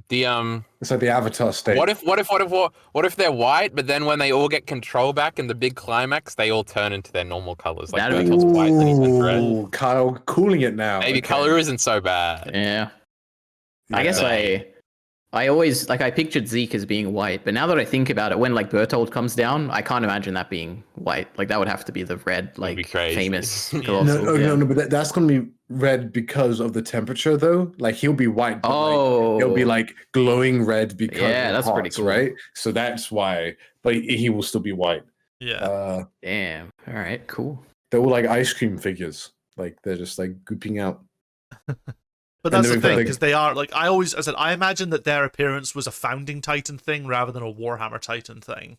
It's like the Avatar state. What if they're white, but then when they all get control back in the big climax, they all turn into their normal colors? Like That'd be Bertolt's white, then he's in red. Ooh, Kyle, cooling it now. Maybe Okay. color isn't so bad. Yeah. I guess Yeah. I always I pictured Zeke as being white, but now that I think about it, when like Bertolt comes down, I can't imagine that being white. Like that would have to be the red, be like crazy. famous. Yeah. colossal, No, but that's going to be red because of the temperature, though. Like he'll be white, but like, he'll be like glowing red because Yeah, of that's the pretty parts, cool. right? So that's why. But he will still be white. yeah. Damn. All right. Cool. They're all like ice cream figures. Like they're just like gooping out. But that's then the we've got, thing, like- because they are like I said, I imagine that their appearance was a founding Titan thing rather than a Warhammer Titan thing.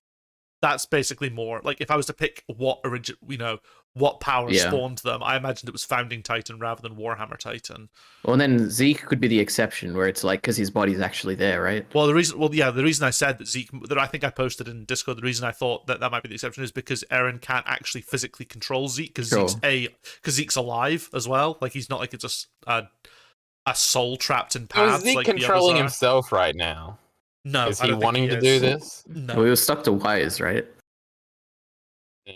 That's basically more like if I was to pick what power Yeah. spawned them, I imagined it was founding Titan rather than Warhammer Titan. Well, and then Zeke could be the exception, where it's like because his body's actually there, right? Well, the reason I said that I think I posted in Discord, the reason I thought that might be the exception is because Eren can't actually physically control Zeke because Sure. Zeke's alive as well. Like he's not like it's just a soul trapped in So is paths. Zeke like the controlling others are. himself right now? No, Is I he don't think wanting to is. do this? No. Well, he was stuck to wires, right? Yeah.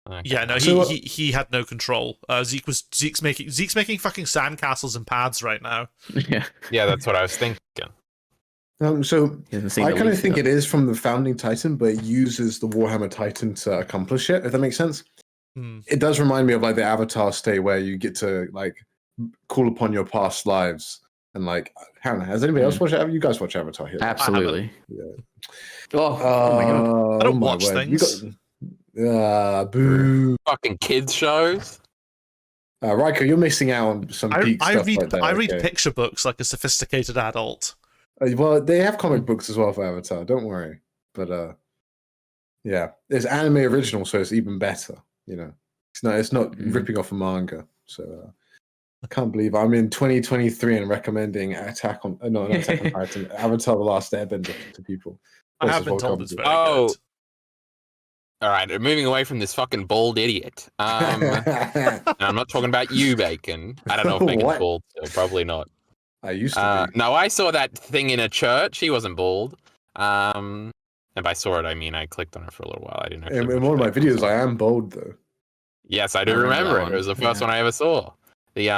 Okay. Yeah, no, So, he had no control. Zeke's making fucking sandcastles and paths right now. Yeah. Yeah, that's what I was thinking. So He hasn't seen I the kind of leaks think yet. it is from the founding Titan, but it uses the Warhammer Titan to accomplish it. If that makes sense. Hmm. It does remind me of like the Avatar state where you get to like call upon your past lives and like. I don't know. Has anybody else watched Avatar? You guys watch Avatar here? Absolutely. Yeah. Oh my god. I don't my watch word. things. Boo. Fucking kids shows. Riker, you're missing out on some peak I stuff read like that. I read okay? picture books like a sophisticated adult. Well, they have comic books as well for Avatar. Don't worry. But yeah, there's anime original, so it's even better. You know, it's not ripping off a manga. So I can't believe I'm in 2023 and recommending not Attack on Titan, Avatar: The Last Airbender to people. I This have is been what told comes it's with very Oh. good. All right, moving away from this fucking bald idiot. And I'm not talking about you, Bacon. I don't know if Bacon's What? bald still. Probably not. I used to be. No, I saw that thing in a church. He wasn't bald. And by saw it, I mean I clicked on it for a little while. I didn't know. In one of my videos, I am bold though. Yes, I do I remember remember that it. It was the one. first Yeah. one I ever saw. The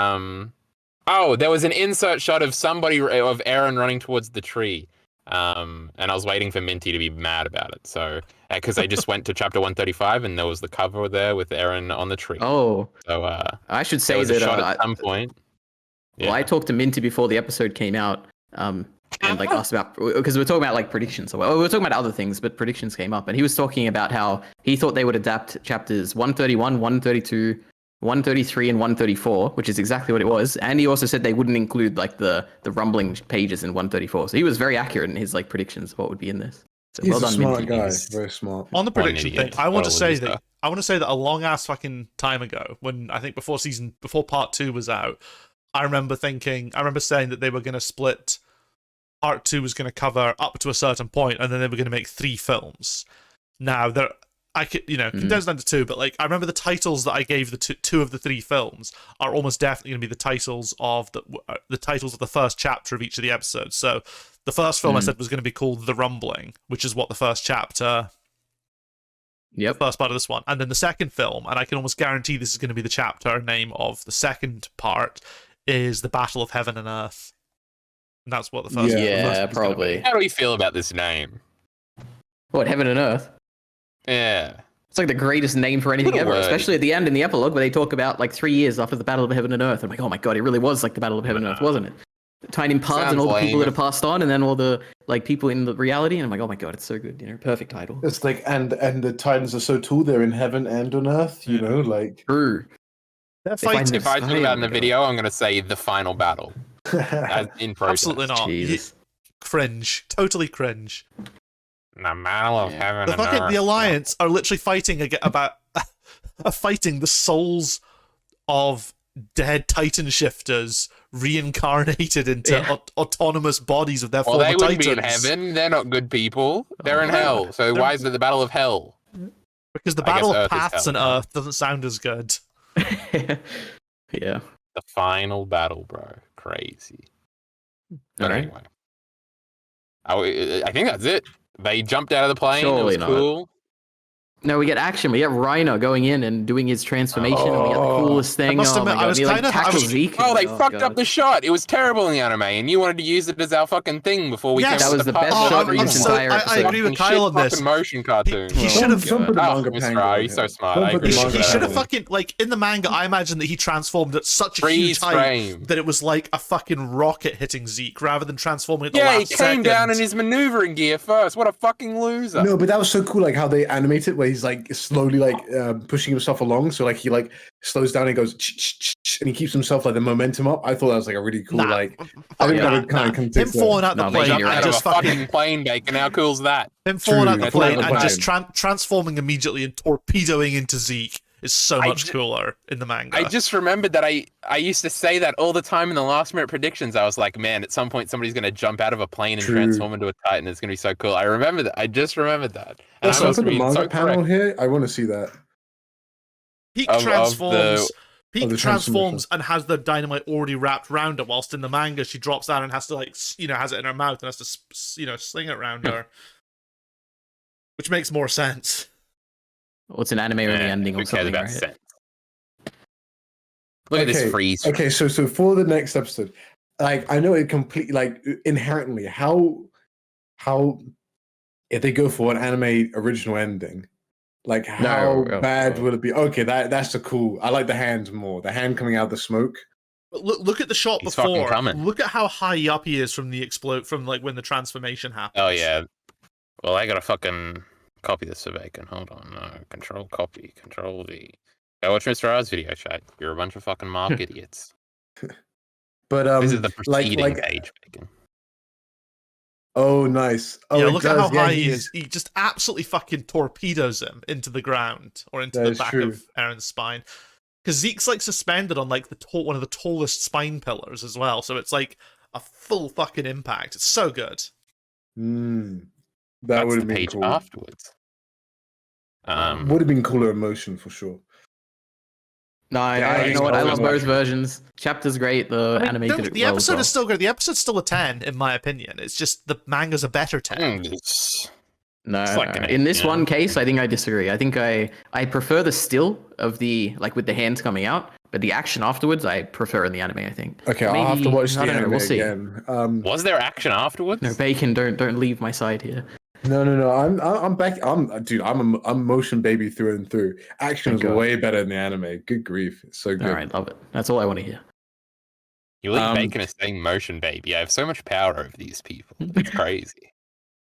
Oh, there was an insert shot of Eren running towards the tree. And I was waiting for Minty to be mad about it. So, because I just went to chapter 135 and there was the cover there with Eren on the tree. Oh, So, I should there say was a that. shot at some point. Well, I talked to Minty before the episode came out, and like asked about because we're talking about like predictions. Well, we were talking about other things, but predictions came up, and he was talking about how he thought they would adapt chapters 131, 132, 133 and 134, which is exactly what it was. And he also said they wouldn't include like the rumbling pages in 134. So he was very accurate in his like predictions of what would be in this. So He's well a done, smart Minty. guy, very smart. On the What an prediction thing, idiot. I want to What a say loser. that a long ass fucking time ago, when I think before part 2 was out, I remember saying that they were going to split. Part 2 was going to cover up to a certain point, and then they were going to make 3 films. Now condensed down to 2, but like I remember the titles that I gave the two of the 3 films are almost definitely going to be the titles of the first chapter of each of the episodes. So the first film I said was going to be called The Rumbling, which is what the first chapter. Yep. The first part of this one, and then the second film, and I can almost guarantee this is going to be the chapter name of the second part, is The Battle of Heaven and Earth. And that's what the first. Yeah, the first one's gonna probably. be. How do we feel about this name? What, Heaven and Earth? Yeah. It's like the greatest name for anything What a ever, word. especially at the end in the epilogue where they talk about like 3 years after the Battle of Heaven and Earth. I'm like, oh my god, it really was like the Battle of Heaven and Earth, wasn't it? Tying in parts and Sounds all the people lame. that have passed on, and then all the like people in the reality. And I'm like, oh my god, it's so good. You know, perfect title. It's like, and the Titans are so tall, they're in heaven and on earth, you know, like. True. They're They find fighting. If I Sky, talk about oh in my the God. video, I'm going to say the final battle. As in protest. Absolutely not. Jesus. Cringe. Totally cringe. The battle of heaven The and fucking earth. the Alliance are literally fighting fighting the souls of dead Titan shifters reincarnated into autonomous bodies of their Well, former they wouldn't Titans. be in heaven. They're not good people. They're in God. hell. So why is it the battle of hell? Because the I guess Battle of Earth is Paths hell. and Earth doesn't sound as good. Yeah. The final battle, bro. Crazy. But Alright. anyway. I think that's it. They jumped out of the plane. Surely it was not. cool. No, we get action. We get Rhino going in and doing his transformation, and we get the coolest thing. must Oh admit, my I god, was he like kinda- I tackles was- Zeke. Oh, they Oh, fucked God. up the shot. It was terrible in the anime, and you wanted to use it as our fucking thing before we Yes. came That up was with the best part shot three. in this entire I episode. agree with Fucking Kyle on shit this. fucking motion cartoon. He should have. Don't put the Oh, manga Mr. pango Ari, on he's so here. smart. Don't I put the agree He with manga should that. have fucking like in the manga. I imagine that he transformed at such a Freeze huge height frame. that it was like a fucking rocket hitting Zeke, rather than transforming at the Yeah, he last came second. down in his maneuvering gear first. What a fucking loser. No, but that was so cool, like how they animate it, where he's like slowly like pushing himself along. So like he like slows down and goes, and he keeps himself like the momentum up. I thought that was like a really cool, like I think that would kind of him context falling out the No, plane mate, and you're right. Out of just a fucking fucking plane, Bacon. How cool's that? him falling out True, the falling plane out and the just transforming immediately and torpedoing into Zeke is so I much ju- cooler in the manga. I just remembered that I used to say that all the time in the last minute predictions. I was like, man, at some point somebody's going to jump out of a plane and True. transform into a Titan. It's going to be so cool. I remember that. I just remembered that. And Also, I must put the be manga so panel correct. here. I want to see that. Peak of transforms. Peak the transforms and has the dynamite already wrapped around her, whilst in the manga she drops down and has to has it in her mouth and has to sling it around her, which makes more sense. What's an anime only ending Who or cares something, about right? sense? Look at this freeze. Okay, so for the next episode, like I know it completely like inherently how if they go for an anime original ending, like how No, bad oh. will it be? Okay, that's the cool. I like the hand more. The hand coming out of the smoke. But look at the shot He's fucking before. coming. Look at how high up he is from the from like when the transformation happens. Oh, yeah. Well, I got to fucking copy this for Bacon. Hold on. No. Control copy. Control V. Go watch Mr. R's video chat. You're a bunch of fucking mark idiots. But This is the like preceding page, Bacon. oh nice. Oh, Yeah, it look at how does. Yeah, high he he's- is. He just absolutely fucking torpedoes him into the ground or into That the is back true. of Aaron's spine. Because Zeke's like suspended on like one of the tallest spine pillars as well, so it's like a full fucking impact. It's so good. that That's would the have been page cool. afterwards. Would have been cooler emotion for sure. No, Yeah, you know what? I love always both versions. Chapter's great. The I mean, anime did it the well episode as well. is still good. The episode's still a 10, in my opinion. It's just the manga's a better 10. No, It's like no. an In this eight, yeah. one case, I think I disagree. I think I prefer the still of the like with the hands coming out, but the action afterwards I prefer in the anime. I think. Okay, I'll have to Maybe- watch the I don't know, anime we'll see. again. Was there action afterwards? No, Bacon, don't leave my side here. No. I'm back. Dude. I'm a motion baby through and through. Action Thank is God. way better in the anime. Good grief, it's so good. All right, love it. That's all I want to hear. You leave Um, Bacon is saying motion, baby. I have so much power over these people. It's crazy.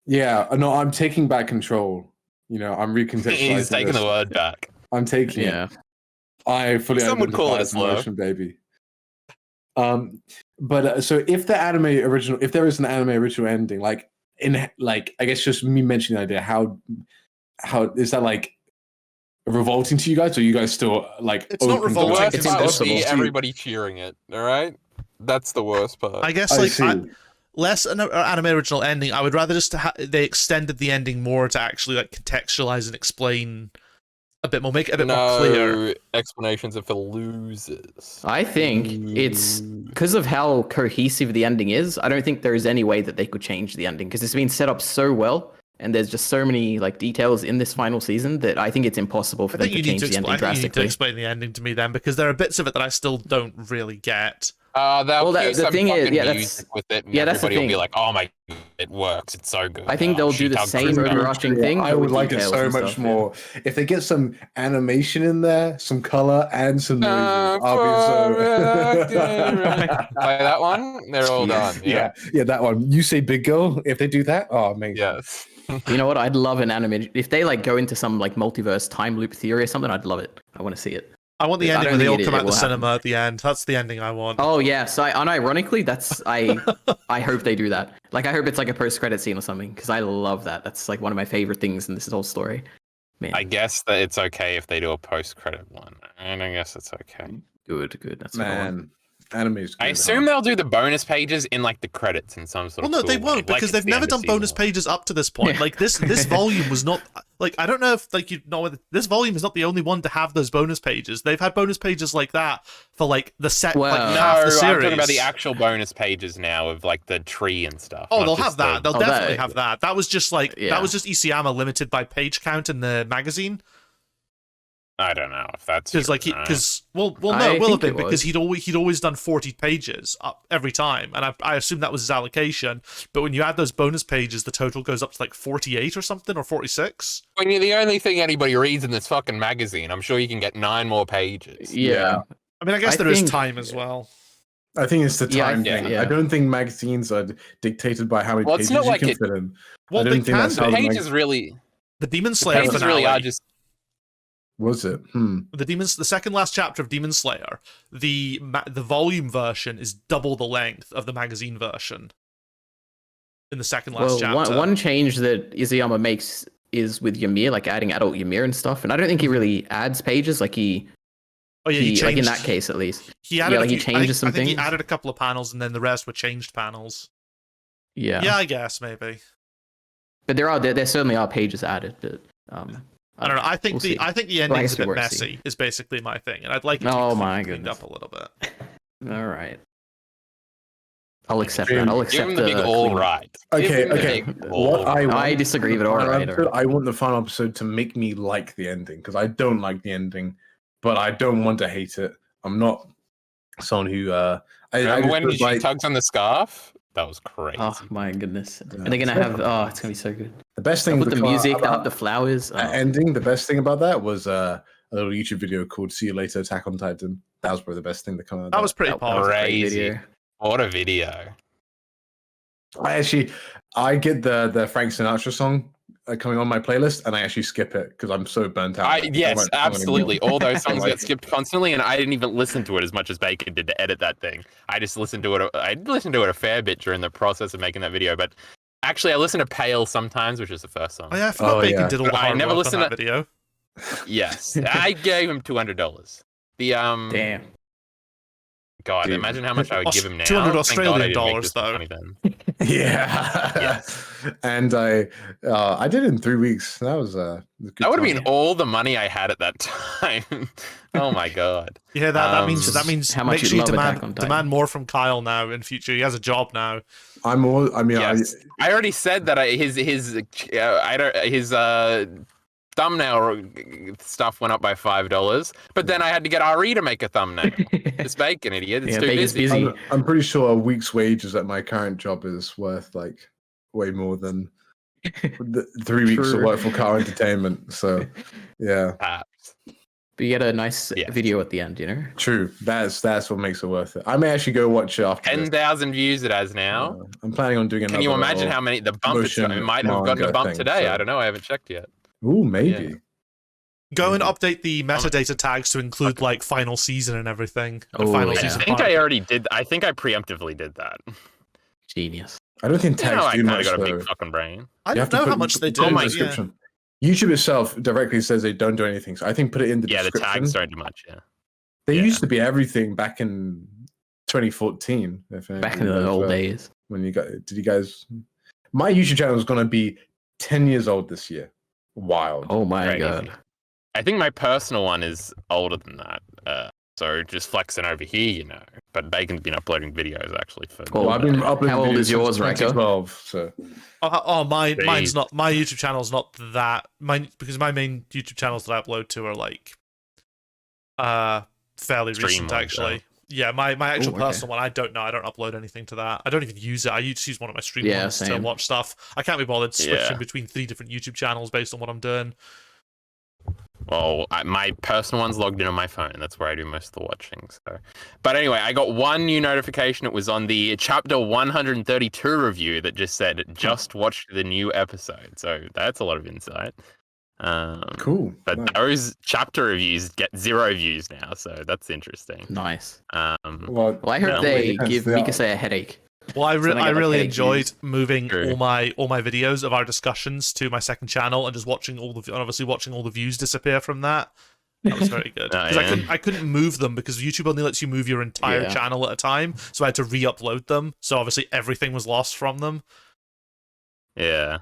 Yeah, no, I'm taking back control. You know, I'm recontextualizing. He's taking this. the word back. I'm taking it. Yeah. I fully Some would call it identify a as slur. emotion, baby. So if there is an anime original ending, like I guess just me mentioning the idea, how is that like revolting to you guys, or you guys still like? It's not open to The revolting, worst It's part would impossible. be everybody cheering it. All right, that's the worst part. I guess I like see. less an anime original ending. I would rather just they extended the ending more to actually like contextualize and explain a bit more, make it a bit more clear. Explanations are for losers. I think it's because of how cohesive the ending is. I don't think there is any way that they could change the ending because it's been set up so well, and there's just so many like details in this final season that I think it's impossible for I them think to you need change to the ending explain. I think you need to drastically. explain the ending to me then, because there are bits of it that I still don't really get. They'll Well, cue the some thing is- fucking yeah, music with it, and that's the everybody will be thing. like, "Oh my, God, it works! It's so good." I think they'll do the She-Hulk same Chris overarching Pratt. thing. I but would with like it details so and much stuff, yeah. more if they get some animation in there, some color, and some noises. I'll be so. Play that one. They're all done. Yeah. yeah, that one. You say big girl. If they do that, oh, amazing. Yes. You know what? I'd love an anime. If they like go into some like multiverse time loop theory or something, I'd love it. I want to see it. I want the I ending don't where they think all come it out the will cinema at the end. That's the ending I want. Oh yeah, so unironically, that's I hope they do that. Like I hope it's like a post-credit scene or something because I love that. That's like one of my favorite things in this whole story. Man, I guess that it's okay if they do a post-credit one, and I guess it's okay. good. That's what I want. Man, anime is good. I assume they'll do the bonus pages in like the credits in some sort Well, of. no, they cool way, won't like because it's they've the never end of done season bonus one. pages up to this point. Yeah. Like this volume was not like I don't know if like you know whether this volume is not the only one to have those bonus pages. They've had bonus pages like that for like the set Well, like No, half the I'm series. talking about the actual bonus pages now of like the tree and stuff. Oh, not they'll just have that. the- They'll Oh, definitely that- have that. That was just like Yeah. that was just Isayama limited by page count in the magazine. I don't know if that's Because like true or not. no, I it will have think been it because was. he'd always done 40 pages up every time, and I assume that was his allocation. But when you add those bonus pages, the total goes up to like 48 or something, or 46. When you're the only thing anybody reads in this fucking magazine, I'm sure you can get 9 more pages. Yeah. I mean, I guess I there is think- time as well. I think it's the Yeah, time yeah, thing. yeah. I don't think magazines are dictated by how many Well, it's pages not you like can it- fit in. Well, I they don't think can that's The how do. pages really, The Demon the Slayer pages finale. really are just. Was it? The second last chapter of Demon Slayer, the volume version is double the length of the magazine version. In the second last Well, chapter, one change that Izayama makes is with Ymir, like adding adult Ymir and stuff. And I don't think he really adds pages. Like he he changed, like in that case at least. he added yeah, like a he few, changes some I think he things. added a couple of panels, and then the rest were changed panels. Yeah. Yeah, I guess maybe. But there certainly are pages added. But I don't know. I think We'll see. the Well, I ending's guess a bit we won't messy. see. Is basically my thing, and I'd like it to Oh be my cleaned goodness. up a little bit. all right. I'll accept Give that. I'll Give accept him the big all cleanup. right. Give Okay, him the okay. big What all I right. want I disagree, but for the all final right. episode, I want the final episode to make me like the ending because I don't like the ending, but I don't want to hate it. I'm not someone who. I Remember just when feel she like tugs on the scarf? That was crazy. Oh my goodness. Yeah. And they're gonna have it's gonna be so good. the best They'll thing put the about- music, they'll about have the flowers. Oh. that ending. The best thing about that was a little YouTube video called "See You Later, Attack on Titan." That was probably the best thing that came out of That was pretty That was a powerful. great Crazy. video. What a video. I get the Frank Sinatra song coming on my playlist, and I actually skip it because I'm so burnt out. I don't Yes, like the song absolutely. anymore. All those songs like get skipped constantly, and I didn't even listen to it as much as Bacon did to edit that thing. I just listened to it. I listened to it a fair bit during the process of making that video, but actually, I listen to Pale sometimes, which is the first song. Oh yeah, I forgot Oh, Bacon yeah. did all the But I hard never work on listened that to- video. Yes, I gave him $200. The Damn. God, Dude. imagine how much I would give him now. 200 Thank God I Australian didn't make dollars, this though. money then. Yeah. Yes. And I did it in 3 weeks. That was a good That would have time. been all the money I had at that time. Oh my God. Yeah, that means Just that means how much make you sure you love Attack on Titan. demand more from Kyle now in future. He has a job now. I'm all. I mean, Yes. I already said that his thumbnail stuff went up by $5, but then I had to get Ari to make a thumbnail. It's Bacon, idiot. It's Yeah, too Bacon's busy. busy. I'm pretty sure a week's wages at my current job is worth like way more than 3 weeks of True. work for car entertainment. So, yeah, Perhaps. But you get a nice Yeah. video at the end, you know? true. That's what makes it worth it. I may actually go watch it after. this. 10,000 views it has now. I'm planning on doing another. Can you imagine little- how many the bump it's got? It motion might have gotten a manga bump thing, today. so- I don't know. I haven't checked yet. Ooh, maybe. Go and update the metadata tags to include like final season and everything. And Oh, final yeah. season. I think part. I already did. I think I preemptively did that. Genius. I don't think You tags know, I do kind of much. got a Though. big fucking brain. I You have don't to know how put- much they put do. in the my description. YouTube itself directly says they don't do anything. So I think put it in the Yeah, the description. tags don't do much. Yeah. They yeah. used to be everything back in 2014. If Back in anybody the knows, old days. When you got, did you guys? My YouTube channel is going to be 10 years old this year. Wild. Oh my Crazy. god. I think my personal one is older than that. So just flexing over here, you know. But Bacon's been uploading videos actually for. Oh, Well, I've been uploading how old videos is yours, since Reicha? 2012. So Mine's Jeez. not. My YouTube channel's not that. Because my main YouTube channels that I upload to are like, fairly Stream recent ones, actually. Yeah, my actual Ooh, okay. personal one, I don't know. I don't upload anything to that. I don't even use it. I just use one of my stream Yeah, ones to same. watch stuff. I can't be bothered switching Yeah. between 3 different YouTube channels based on what I'm doing. Well, my personal one's logged in on my phone. That's where I do most of the watching. So, but anyway, I got one new notification. It was on the chapter 132 review that just said just watched the new episode. So that's a lot of insight. cool. But Nice. those chapter reviews get 0 views now, so that's interesting. Nice. Well, Well, I hope No, they depends. give They are- Mikasa a headache. Well, I So then I get, like, really headache enjoyed views. moving True. all my videos of our discussions to my second channel and just watching all the and obviously watching all the views disappear from that. That was very good Oh, because yeah. I couldn't move them because YouTube only lets you move your entire Yeah. channel at a time, so I had to re-upload them. So obviously everything was lost from them. Yeah.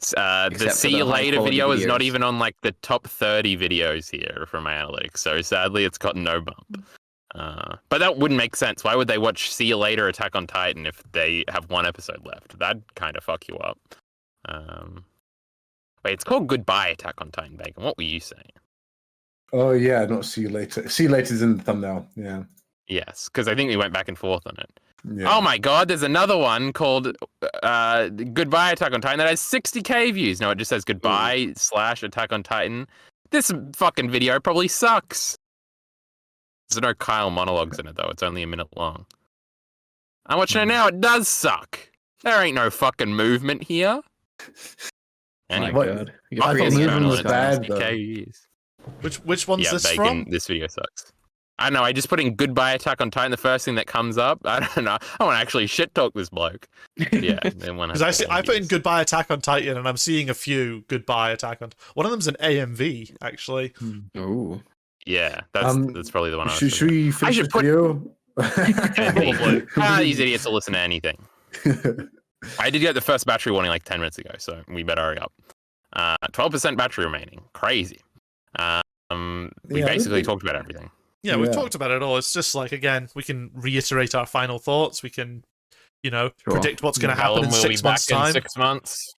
The Except for see the you later high-quality video is not videos. even on like the top 30 videos here from my analytics. So sadly, it's got no bump. But that wouldn't make sense. Why would they watch See You Later Attack on Titan if they have 1 episode left? That'd kind of fuck you up. Wait, it's called Goodbye Attack on Titan, Bacon. What were you saying? Oh yeah, not see you later. See you later is in the thumbnail. Yeah. Yes, because I think we went back and forth on it. Yeah. Oh my god, there's another one called Goodbye Attack on Titan that has 60k views. No, it just says Goodbye / Attack on Titan. This fucking video probably sucks. There's no Kyle monologues in it though. It's only a minute long. I'm watching it now. It does suck. There ain't no fucking movement here. Anyway, What? God. You're I thought creating movement a was bonus. bad, though. 60k views. Which one's Yeah, this Bacon. from? This video sucks. I don't know. I just put in Goodbye Attack on Titan. The first thing that comes up. I don't know. I want to actually shit talk this bloke. Yeah, then one. Because I put in Goodbye Attack on Titan and I'm seeing a few Goodbye Attack on. One of them's an AMV actually. Ooh. Yeah, that's probably the one. I was Should we finish should this put- video? These idiots will listen to anything. I did get the first battery warning like 10 minutes ago, so we better hurry up. 12% battery remaining. Crazy. We Yeah, I basically think- talked about everything. Yeah, we've Yeah. talked about it all. It's just like, again, we can reiterate our final thoughts. We can, Sure. predict what's going to Tell happen them in we'll 6 be months' back in time. 6 months.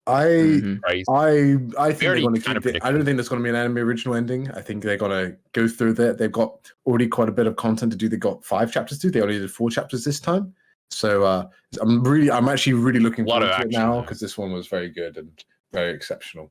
Mhm. Crazy. I think We they're already going to kinda keep it. I predicted. don't think there's going to be an anime original ending. I think they're going to go through that. They've got already quite a bit of content to do. They got 5 chapters to do. They only did 4 chapters this time. So I'm actually really looking Lot forward of to it action, now though. because this one was very good and very exceptional.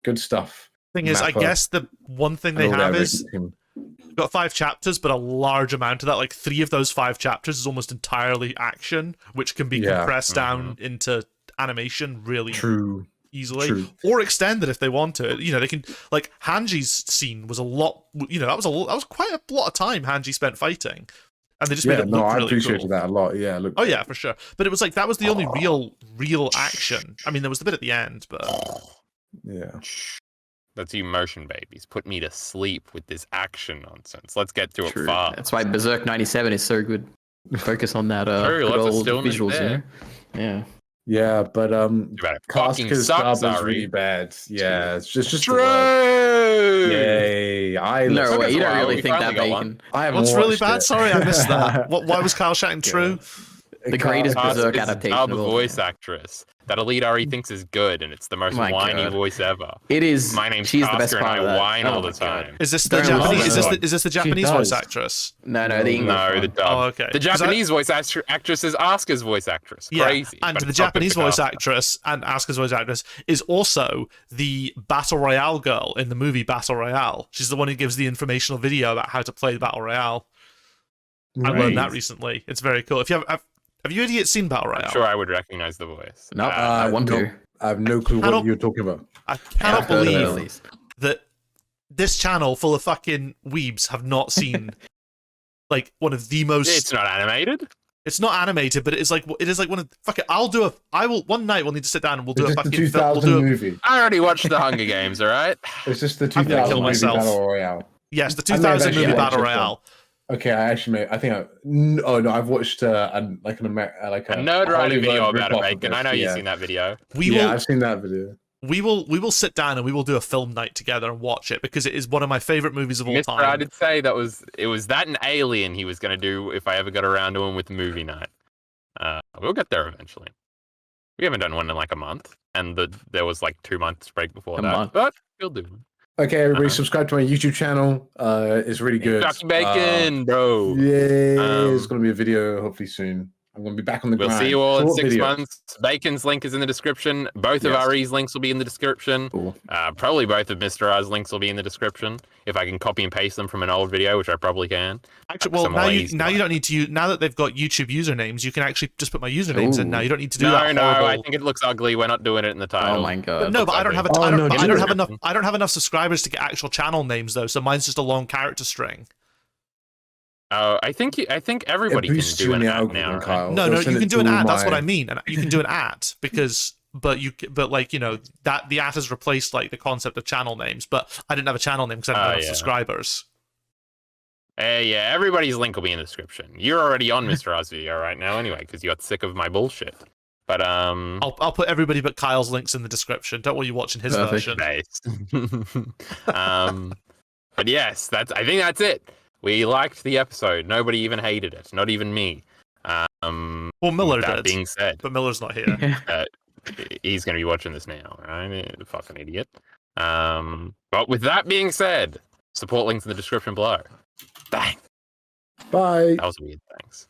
Good stuff. Thing is, I Mappa guess the one thing and they all have their is team. we've got 5 chapters, but a large amount of that, like 3 of those 5 chapters, is almost entirely action, which can be Yeah. compressed down into animation really True. easily, True. or extended if they want to. They can, like, Hanji's scene was a lot. That was quite a lot of time Hanji spent fighting, and they just made Yeah, it no, look I really appreciated cool. that a lot. Yeah, look. Oh yeah, for sure. But it was like that was the only real action. I mean, there was the bit at the end, but Yeah. That's you motion babies. Put me to sleep with this action nonsense. Let's get to it True. fast. That's why Berserk 97 is so good. Focus on that True, good lots of old stillness visuals, there. Yeah. Yeah, but Too bad it fucking Casca's sucks, dub is Ari. really bad. Yeah, it's just the True. word. Yay! No, Took wait, us you a don't while, really we think that, finally got one. Bacon. I haven't what's really watched bad? it. Sorry, I missed that. Why was Kyle shouting true? The greatest Casca's Berserk Casca's adaptation dub of all voice time. actress that EliteAri thinks is good, and it's the most My whiny God. voice ever. It is. My name's she's Casca, the best and part I of that. whine Oh all my the God. time. Is this the Don't love Japanese? it. Is this the Japanese voice does. actress? No, the English No, one. the dub. Oh, okay. The 'Cause I- Japanese voice actress is Asuka's voice actress. Yeah, Crazy. and but the it's not good Japanese for voice Casca. actress and Asuka's voice actress is also the Battle Royale girl in the movie Battle Royale. She's the one who gives the informational video about how to play Battle Royale. I learned that recently. It's very cool. If you have you idiots seen Battle Royale? I'm sure I would recognize the voice. No, I want no, to. I have no clue I don't- what you're talking about. I cannot I've heard of it at believe least. that this channel full of fucking weebs have not seen like one of the most. It's not animated. It's not animated, but it is like one of fuck it. I will one night we'll need to sit down and we'll do It's a just the fucking 2000 movie. I already watched the Hunger Games. All right. It's just the I'm gonna 2000 kill movie myself. Battle Royale. Yes, the I may have 2000 actually movie watched Battle this one. Royale. Okay, I've watched a Nerd-Rider Hollywood video about it, rip-off of Bacon. I this, know yeah. you've seen that video. I've seen that video. We will sit down and we will do a film night together and watch it because it is one of my favorite movies of all Mr. time. I did say it was that and Alien he was going to do if I ever got around to him with movie night. We'll get there eventually. We haven't done one in like a month, and there was like 2 months break before that. But we'll do one. Okay, everybody, subscribe to my YouTube channel. It's really good. Jockey Bacon, bro. Yeah, it's gonna be a video hopefully soon. I'm gonna be back on the grind. We'll see you all in Short 6 video. months. Bacon's link is in the description. Both of Ari's links will be in the description. Cool. Probably both of Mr. R's links will be in the description. If I can copy and paste them from an old video, which I probably can. Actually, well, now you don't need to use. Now that they've got YouTube usernames, you can actually just put my usernames in. Now you don't need to do that. No, horrible... I think it looks ugly. We're not doing it in the title. Oh my god. No, but I don't have Oh, no, I don't have dude. enough. I don't have enough subscribers to get actual channel names though. So mine's just a long character string. Oh, I think everybody can boosts do you in an the ad now. algorithm, Right? Kyle. No, They'll you send can it do an to ad. That's what my- I mean. And you can do an ad because, but like that the ad has replaced like the concept of channel names. But I didn't have a channel name because I didn't have enough subscribers. Yeah, everybody's link will be in the description. You're already on Mr. R's video right now anyway because you got sick of my bullshit. But I'll put everybody but Kyle's links in the description. Don't worry, you watching his version. Nice. But yes, I think that's it. We liked the episode. Nobody even hated it. Not even me. Well, Miller that did. being said, But Miller's not here. he's going to be watching this now, right? Fucking idiot. But with that being said, support links in the description below. Bang. Bye. That was weird. Thanks.